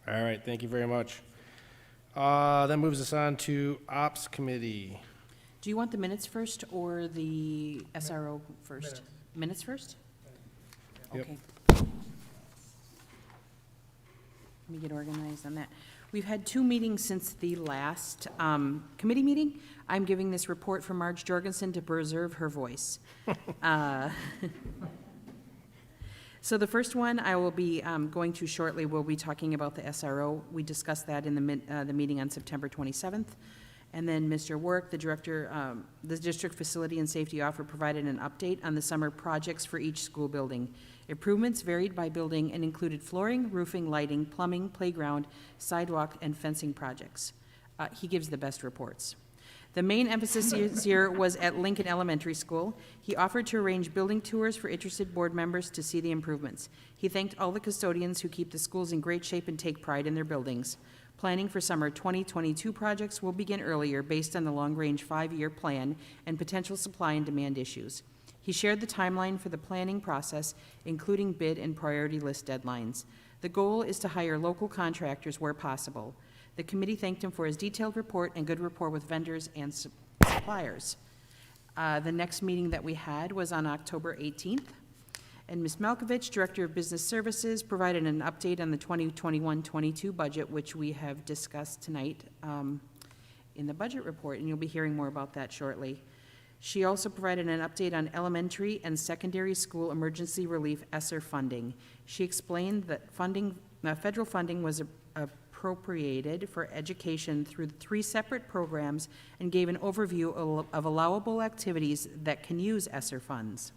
All right, thank you very much. That moves us on to Ops Committee. Do you want the minutes first or the SRO first? Minutes first? Yep. Okay. Let me get organized on that. We've had 2 meetings since the last committee meeting. I'm giving this report for Marge Jorgensen to preserve her voice. So the first one I will be going to shortly. We'll be talking about the SRO. We discussed that in the meeting on September 27th. And then Mr. Work, the director, the district facility and safety officer, provided an update on the summer projects for each school building. Improvements varied by building and included flooring, roofing, lighting, plumbing, playground, sidewalk, and fencing projects. He gives the best reports. The main emphasis this year was at Lincoln Elementary School. He offered to arrange building tours for interested board members to see the improvements. He thanked all the custodians who keep the schools in great shape and take pride in their buildings. Planning for summer 2022 projects will begin earlier based on the long-range 5-year plan and potential supply and demand issues. He shared the timeline for the planning process, including bid and priority list deadlines. The goal is to hire local contractors where possible. The committee thanked him for his detailed report and good rapport with vendors and suppliers. The next meeting that we had was on October 18th, and Ms. Malkovich, Director of Business Services, provided an update on the 2021-22 budget, which we have discussed tonight in the budget report, and you'll be hearing more about that shortly. She also provided an update on elementary and secondary school emergency relief ESSER funding. She explained that federal funding was appropriated for education through 3 separate programs and gave an overview of allowable activities that can use ESSER funds.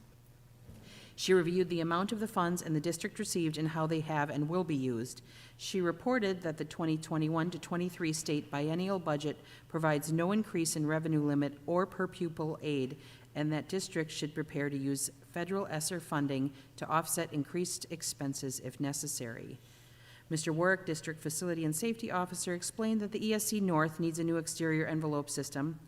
She reviewed the amount of the funds and the district received and how they have and will be used. She reported that the 2021-23 state biennial budget provides no increase in revenue limit or per pupil aid, and that districts should prepare to use federal ESSER funding to offset increased expenses if necessary. Mr. Warwick, District Facility and Safety Officer, explained that the ESC North needs a new exterior envelope system.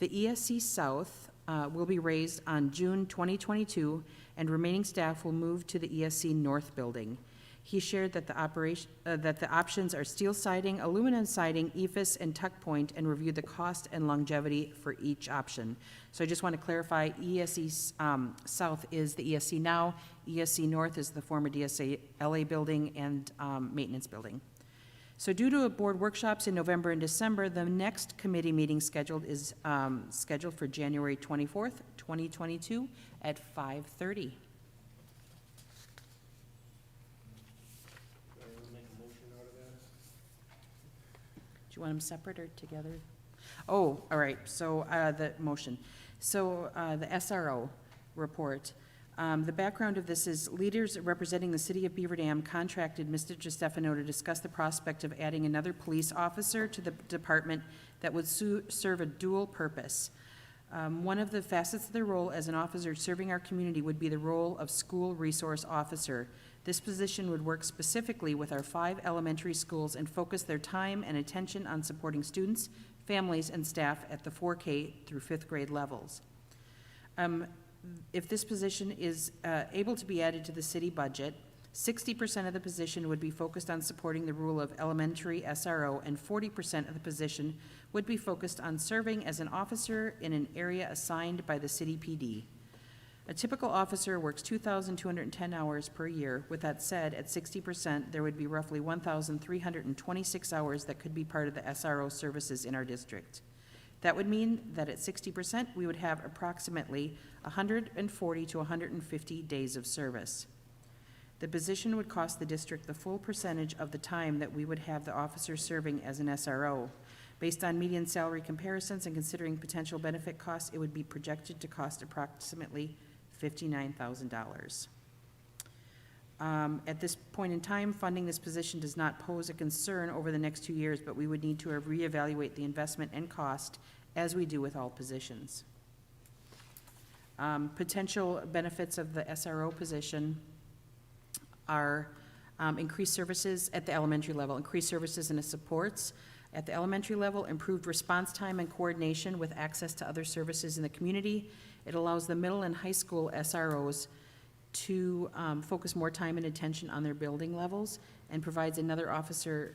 The ESC South will be raised on June 2022, and remaining staff will move to the ESC North building. He shared that the options are steel siding, aluminum siding, EFIS, and tuck point, and reviewed the cost and longevity for each option. So I just want to clarify, ESC South is the ESC now, ESC North is the former DSA LA building and maintenance building. So due to board workshops in November and December, the next committee meeting scheduled is scheduled for January 24th, 2022 at 5:30. Do you want them separate or together? Oh, all right, so the motion. So the SRO report. The background of this is leaders representing the city of Beaver Dam contracted Mr. DiStefano to discuss the prospect of adding another police officer to the department that would serve a dual purpose. One of the facets of their role as an officer serving our community would be the role of school resource officer. This position would work specifically with our 5 elementary schools and focus their time and attention on supporting students, families, and staff at the 4K through 5th grade levels. If this position is able to be added to the city budget, 60% of the position would be focused on supporting the role of elementary SRO, and 40% of the position would be focused on serving as an officer in an area assigned by the city PD. A typical officer works 2,210 hours per year. With that said, at 60%, there would be roughly 1,326 hours that could be part of the SRO services in our district. That would mean that at 60%, we would have approximately 140 to 150 days of service. The position would cost the district the full percentage of the time that we would have the officer serving as an SRO. Based on median salary comparisons and considering potential benefit costs, it would be projected to cost approximately $59,000. At this point in time, funding this position does not pose a concern over the next 2 years, but we would need to reevaluate the investment and cost as we do with all positions. Potential benefits of the SRO position are increased services at the elementary level, increased services and supports at the elementary level, improved response time and coordination with access to other services in the community. It allows the middle and high school SROs to focus more time and attention on their building levels, and provides another officer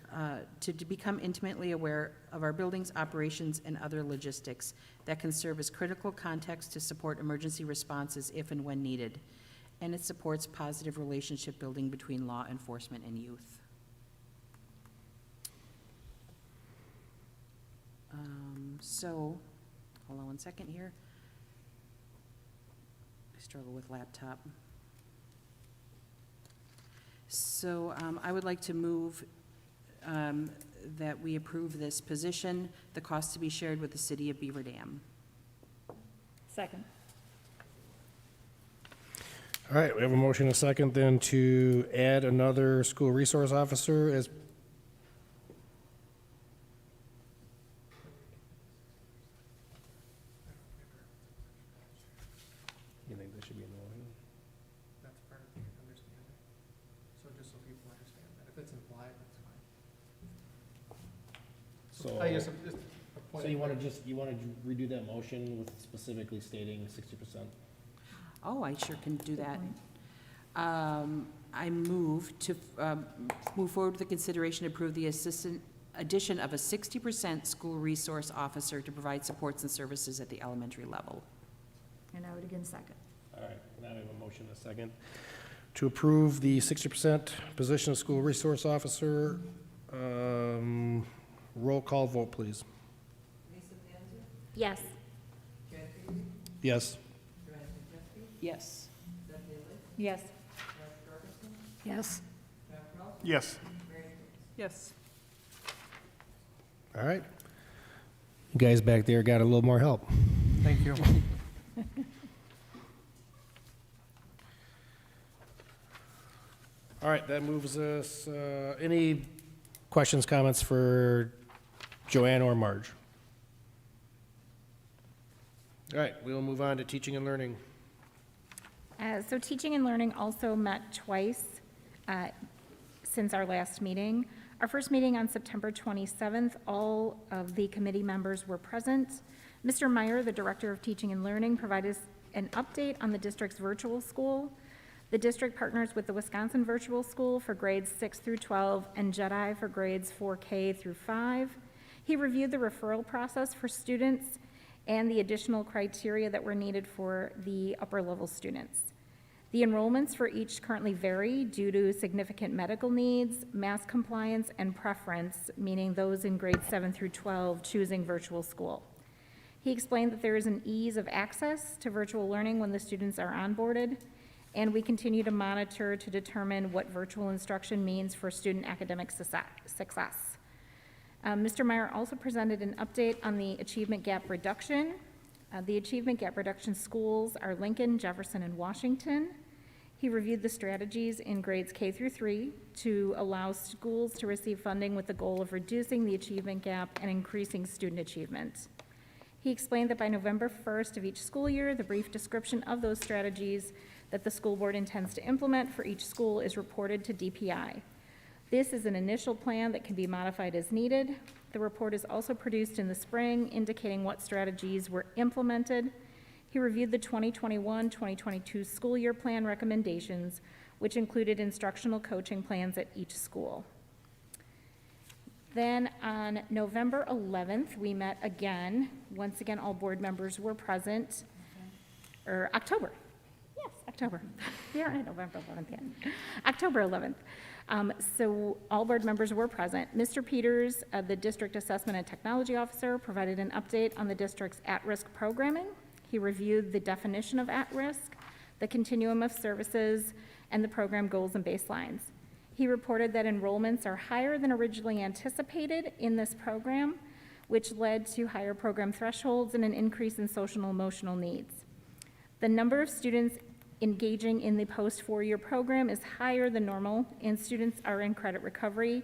to become intimately aware of our buildings, operations, and other logistics that can serve as critical context to support emergency responses if and when needed. And it supports positive relationship building between law enforcement and youth. So, hold on one second here. I struggle with laptop. So I would like to move that we approve this position, the cost to be shared with the city of Beaver Dam. Second. All right, we have a motion and a second then to add another school resource officer as. You think this should be in the line? That's part of the understanding. So just so people understand that. If it's implied, that's fine. So, I guess I'm just a point so of you want to redo that motion with specifically stating 60%? Oh, I sure can do that. I move to move forward with the consideration to approve the addition of a 60% school resource officer to provide supports and services at the elementary level. And I would again second. All right, now we have a motion and a second to approve the 60% position of school resource officer. Roll call vote, please. Yes. Yes. Yes. Yes. Yes. Yes. Yes. All right. You guys back there got a little more help. Thank you. All right, that moves us, any questions, comments for Joanne or Marge? All right, we'll move on to teaching and learning. So teaching and learning also met twice since our last meeting. Our first meeting on September 27th, all of the committee members were present. Mr. Meyer, the Director of Teaching and Learning, provided an update on the district's virtual school. The district partners with the Wisconsin Virtual School for grades 6 through 12 and JEDI for grades 4K through 5. He reviewed the referral process for students and the additional criteria that were needed for the upper level students. The enrollments for each currently vary due to significant medical needs, mask compliance, and preference, meaning those in grades 7 through 12 choosing virtual school. He explained that there is an ease of access to virtual learning when the students are onboarded, and we continue to monitor to determine what virtual instruction means for student academic success. Mr. Meyer also presented an update on the achievement gap reduction. The achievement gap reduction schools are Lincoln, Jefferson, and Washington. He reviewed the strategies in grades K through 3 to allow schools to receive funding with the goal of reducing the achievement gap and increasing student achievement. He explained that by November 1st of each school year, the brief description of those strategies that the school board intends to implement for each school is reported to DPI. This is an initial plan that can be modified as needed. The report is also produced in the spring, indicating what strategies were implemented. He reviewed the 2021-2022 school year plan recommendations, which included instructional coaching plans at each school. Then on November 11th, we met again. Once again, all board members were present. Or October. Yes, October. We aren't at November 11th yet. October 11th. So all board members were present. Mr. Peters, the District Assessment and Technology Officer, provided an update on the district's at-risk programming. He reviewed the definition of at-risk, the continuum of services, and the program goals and baselines. He reported that enrollments are higher than originally anticipated in this program, which led to higher program thresholds and an increase in social and emotional needs. The number of students engaging in the post-4-year program is higher than normal, and students are in credit recovery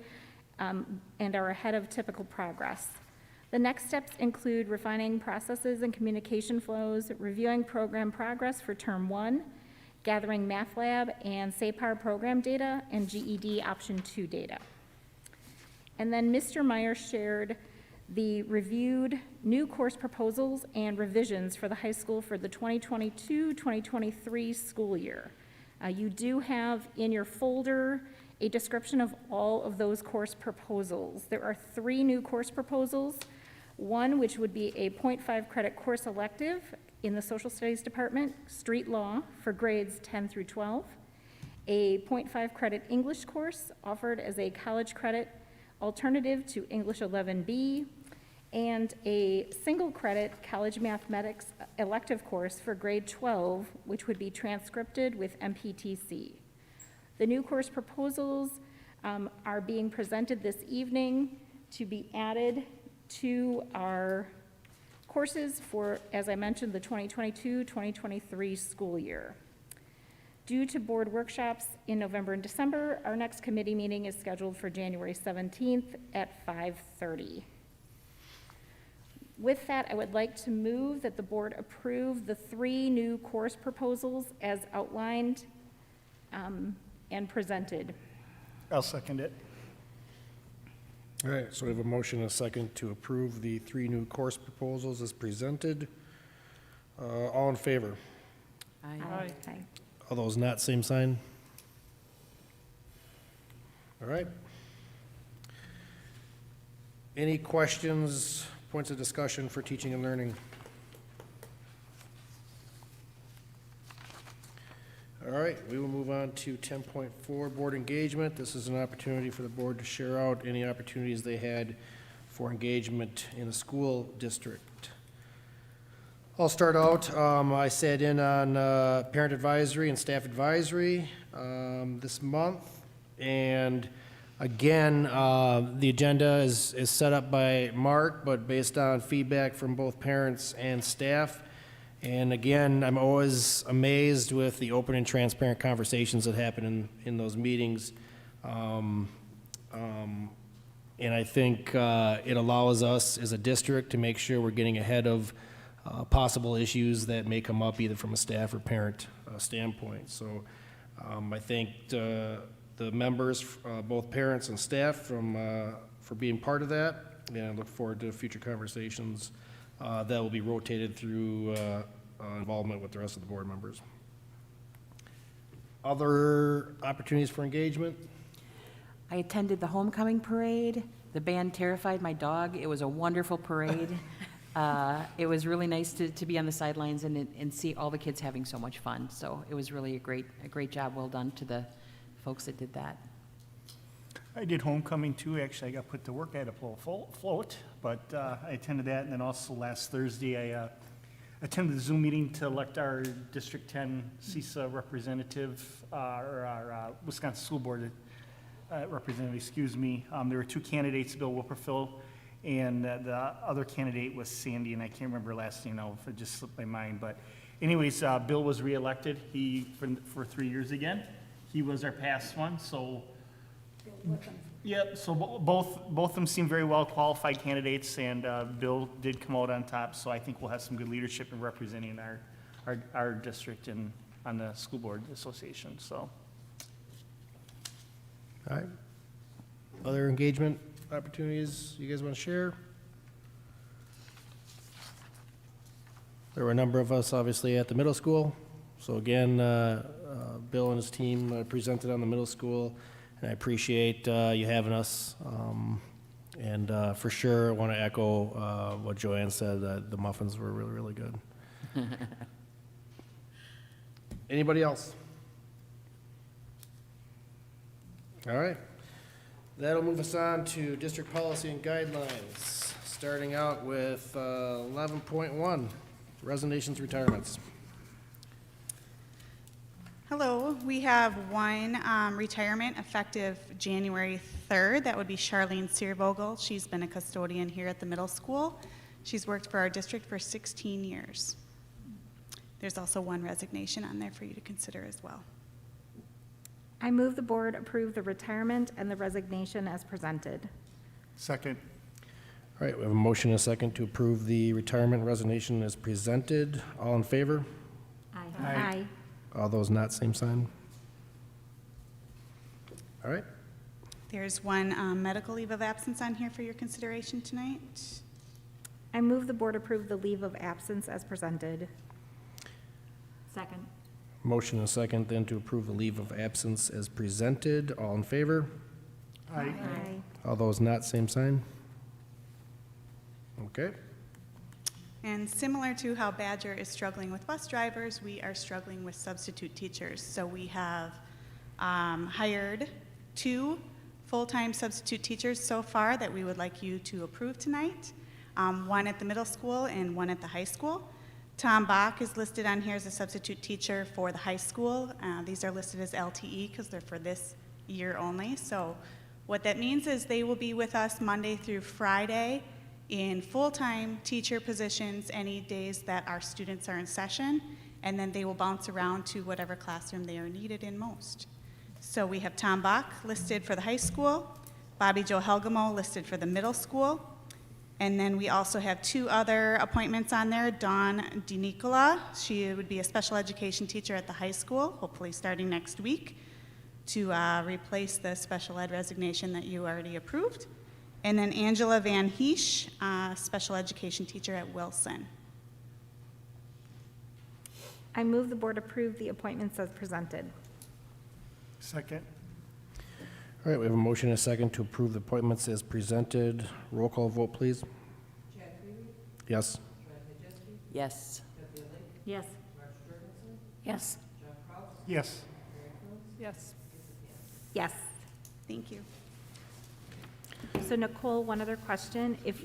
and are ahead of typical progress. The next steps include refining processes and communication flows, reviewing program progress for Term 1, gathering Math Lab and SAPAR program data, and GED Option 2 data. And then Mr. Meyer shared the reviewed new course proposals and revisions for the high school for the 2022-2023 school year. You do have in your folder a description of all of those course proposals. There are 3 new course proposals, one which would be a 0.5 credit course elective in the Social Studies Department, Street Law, for grades 10 through 12, a 0.5 credit English course offered as a college credit alternative to English 11B, and a single credit college mathematics elective course for grade 12, which would be transcripted with MPTC. The new course proposals are being presented this evening to be added to our courses for, as I mentioned, the 2022-2023 school year. Due to board workshops in November and December, our next committee meeting is scheduled for January 17th at 5:30. With that, I would like to move that the board approve the 3 new course proposals as outlined and presented. I'll second it. All right, so we have a motion and a second to approve the 3 new course proposals as presented. All in favor? Aye. All those not, same sign? All right. Any questions, points of discussion for teaching and learning? All right, we will move on to 10.4, board engagement. This is an opportunity for the board to share out any opportunities they had for engagement in the school district. I'll start out. I sat in on parent advisory and staff advisory this month, and again, the agenda is set up by Mark, but based on feedback from both parents and staff. And again, I'm always amazed with the open and transparent conversations that happen in those meetings. And I think it allows us as a district to make sure we're getting ahead of possible issues that may come up either from a staff or parent standpoint. So I thank the members, both parents and staff, for being part of that. And I look forward to future conversations that will be rotated through involvement with the rest of the board members. Other opportunities for engagement? I attended the homecoming parade. The band terrified my dog. It was a wonderful parade. It was really nice to be on the sidelines and see all the kids having so much fun. So it was really a great job. Well done to the folks that did that. I did homecoming too. Actually, I got put to work. I had a float, but I attended that. And then also last Thursday, I attended the Zoom meeting to elect our District 10 CISA representative, or our Wisconsin School Board representative, excuse me. There were two candidates, Bill Whipperfill, and the other candidate was Sandy, and I can't remember her last name now, if it just slipped my mind. But anyways, Bill was reelected. For 3 years again. He was our past one, so. Yep, so both of them seem very well qualified candidates, and Bill did come out on top, so I think we'll have some good leadership in representing our district and on the school board association, so. All right. Other engagement opportunities you guys want to share? There were a number of us, obviously, at the middle school. So again, Bill and his team presented on the middle school, and I appreciate you having us. And for sure, I want to echo what Joanne said, that the muffins were really, really good. Anybody else? All right. That'll move us on to district policy and guidelines, starting out with 11.1, resignations, retirements. Hello, we have one retirement effective January 3rd. That would be Charlene Searvogel. She's been a custodian here at the middle school. She's worked for our district for 16 years. There's also one resignation on there for you to consider as well. I move the board approve the retirement and the resignation as presented. Second. All right, we have a motion and a second to approve the retirement resignation as presented. All in favor? Aye. Aye. All those not, same sign. All right. There's one medical leave of absence on here for your consideration tonight. I move the board approve the leave of absence as presented. Second. Motion and a second then to approve the leave of absence as presented. All in favor? Aye. All those not, same sign. Okay. And similar to how Badger is struggling with bus drivers, we are struggling with substitute teachers. So we have hired 2 full-time substitute teachers so far that we would like you to approve tonight. One at the middle school and one at the high school. Tom Bach is listed on here as a substitute teacher for the high school. These are listed as LTE because they're for this year only. So what that means is they will be with us Monday through Friday in full-time teacher positions any days that our students are in session, and then they will bounce around to whatever classroom they are needed in most. So we have Tom Bach listed for the high school, Bobby Jo Helgamo listed for the middle school, and then we also have 2 other appointments on there. Dawn DiNicola, she would be a special education teacher at the high school, hopefully starting next week, to replace the special ed resignation that you already approved. And then Angela Van Heesch, special education teacher at Wilson. I move the board approve the appointments as presented. Second. All right, we have a motion and a second to approve the appointments as presented. Roll call vote, please. Yes. Yes. Yes. Yes. Yes. Yes. Yes. Thank you. So Nicole, one other question. If,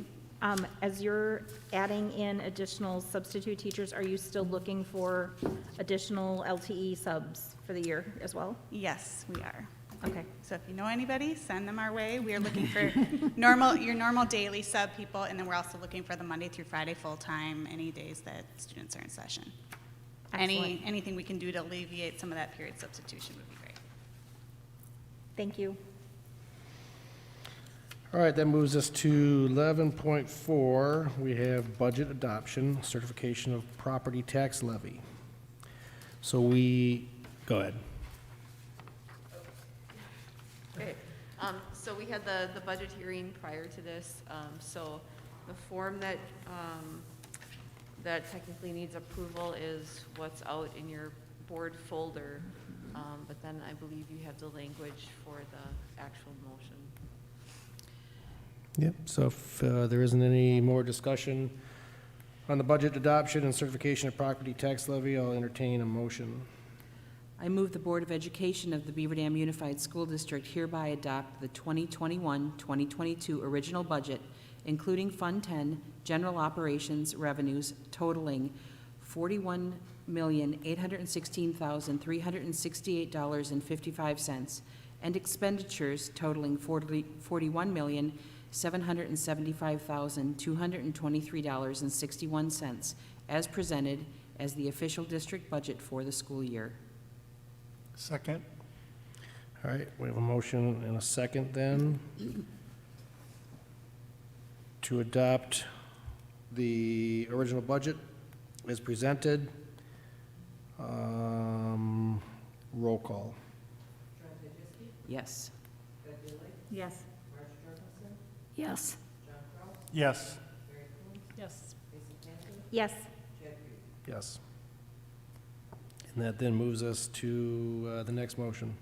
as you're adding in additional substitute teachers, are you still looking for additional LTE subs for the year as well? Yes, we are. Okay. So if you know anybody, send them our way. We are looking for your normal daily sub people, and then we're also looking for the Monday through Friday full-time, any days that students are in session. Excellent. Anything we can do to alleviate some of that period substitution would be great. Thank you. All right, that moves us to 11.4. We have budget adoption, certification of property tax levy. So go ahead. Okay, so we had the budget hearing prior to this, so the form that, that technically needs approval is what's out in your board folder, but then I believe you have the language for the actual motion. Yep, so if there isn't any more discussion, On the budget adoption and certification of property tax levy, I'll entertain a motion. I move the Board of Education of the Beaver Dam Unified School District hereby adopt the 2021-2022 original budget, including Fund 10, general operations revenues totaling $41,816,368.55, and expenditures totaling $41,775,223.61, as presented as the official district budget for the school year. Second. All right, we have a motion and a second then to adopt the original budget as presented. Roll call. Yes. Yes. Yes. Yes. Yes. Yes. Yes. And that then moves us to the next motion.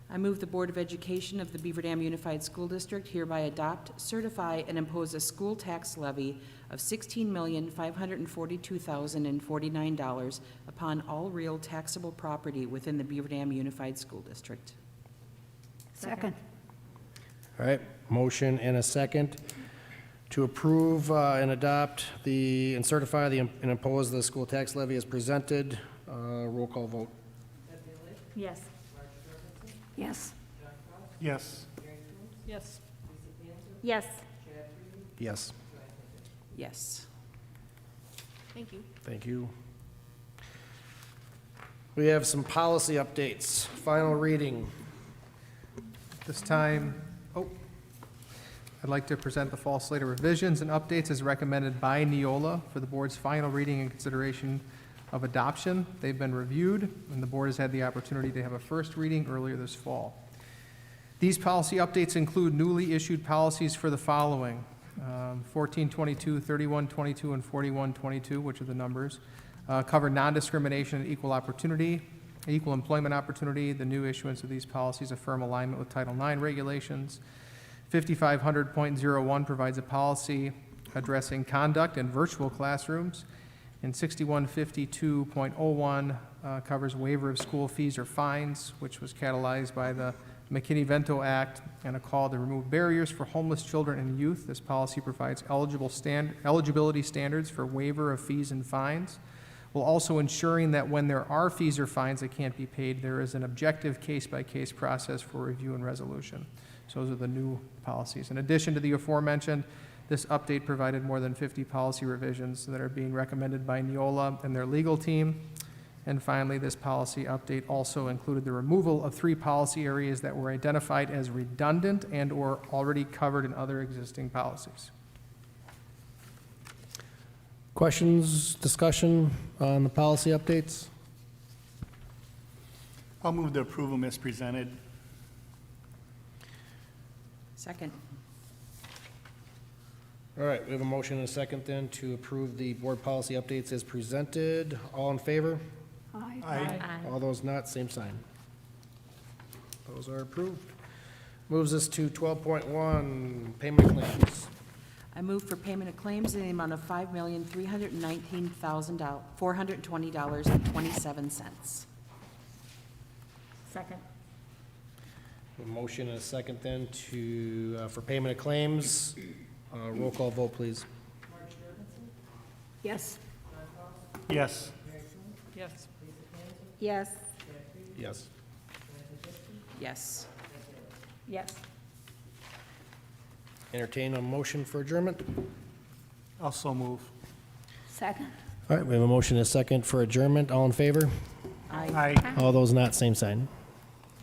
I move the Board of Education of the Beaver Dam Unified School District hereby adopt, certify, and impose a school tax levy of $16,542,049 upon all real taxable property within the Beaver Dam Unified School District. Second. All right, motion and a second to approve and adopt and certify and impose the school tax levy as presented. Roll call vote. Yes. Yes. Yes. Yes. Yes. Yes. Yes. Thank you. Thank you. We have some policy updates. Final reading. This time, I'd like to present the fall slate of revisions and updates as recommended by Neola for the board's final reading and consideration of adoption. They've been reviewed, and the board has had the opportunity to have a first reading earlier this fall. These policy updates include newly issued policies for the following: 1422, 3122, and 4122, which are the numbers, cover non-discrimination and equal opportunity, equal employment opportunity. The new issuance of these policies affirm alignment with Title IX regulations. 5500.01 provides a policy addressing conduct in virtual classrooms. And 6152.01 covers waiver of school fees or fines, which was catalyzed by the McKinney-Vento Act and a call to remove barriers for homeless children and youth. This policy provides eligibility standards for waiver of fees and fines, while also ensuring that when there are fees or fines that can't be paid, there is an objective case-by-case process for review and resolution. So those are the new policies. In addition to the aforementioned, this update provided more than 50 policy revisions that are being recommended by Neola and their legal team. And finally, this policy update also included the removal of 3 policy areas that were identified as redundant and/or already covered in other existing policies. Questions, discussion on the policy updates? I'll move to approve them as presented. Second. All right, we have a motion and a second then to approve the board policy updates as presented. All in favor? Aye. Aye. All those not, same sign. Those are approved. Moves us to 12.1, payment of claims. I move for payment of claims in the amount of $5,319,420.27. Second. A motion and a second then to, for payment of claims. Roll call vote, please. Yes. Yes. Yes. Yes. Yes. Yes. Yes. Entertain a motion for adjournment. Also move. Second. All right, we have a motion and a second for adjournment. All in favor? Aye. All those not, same sign.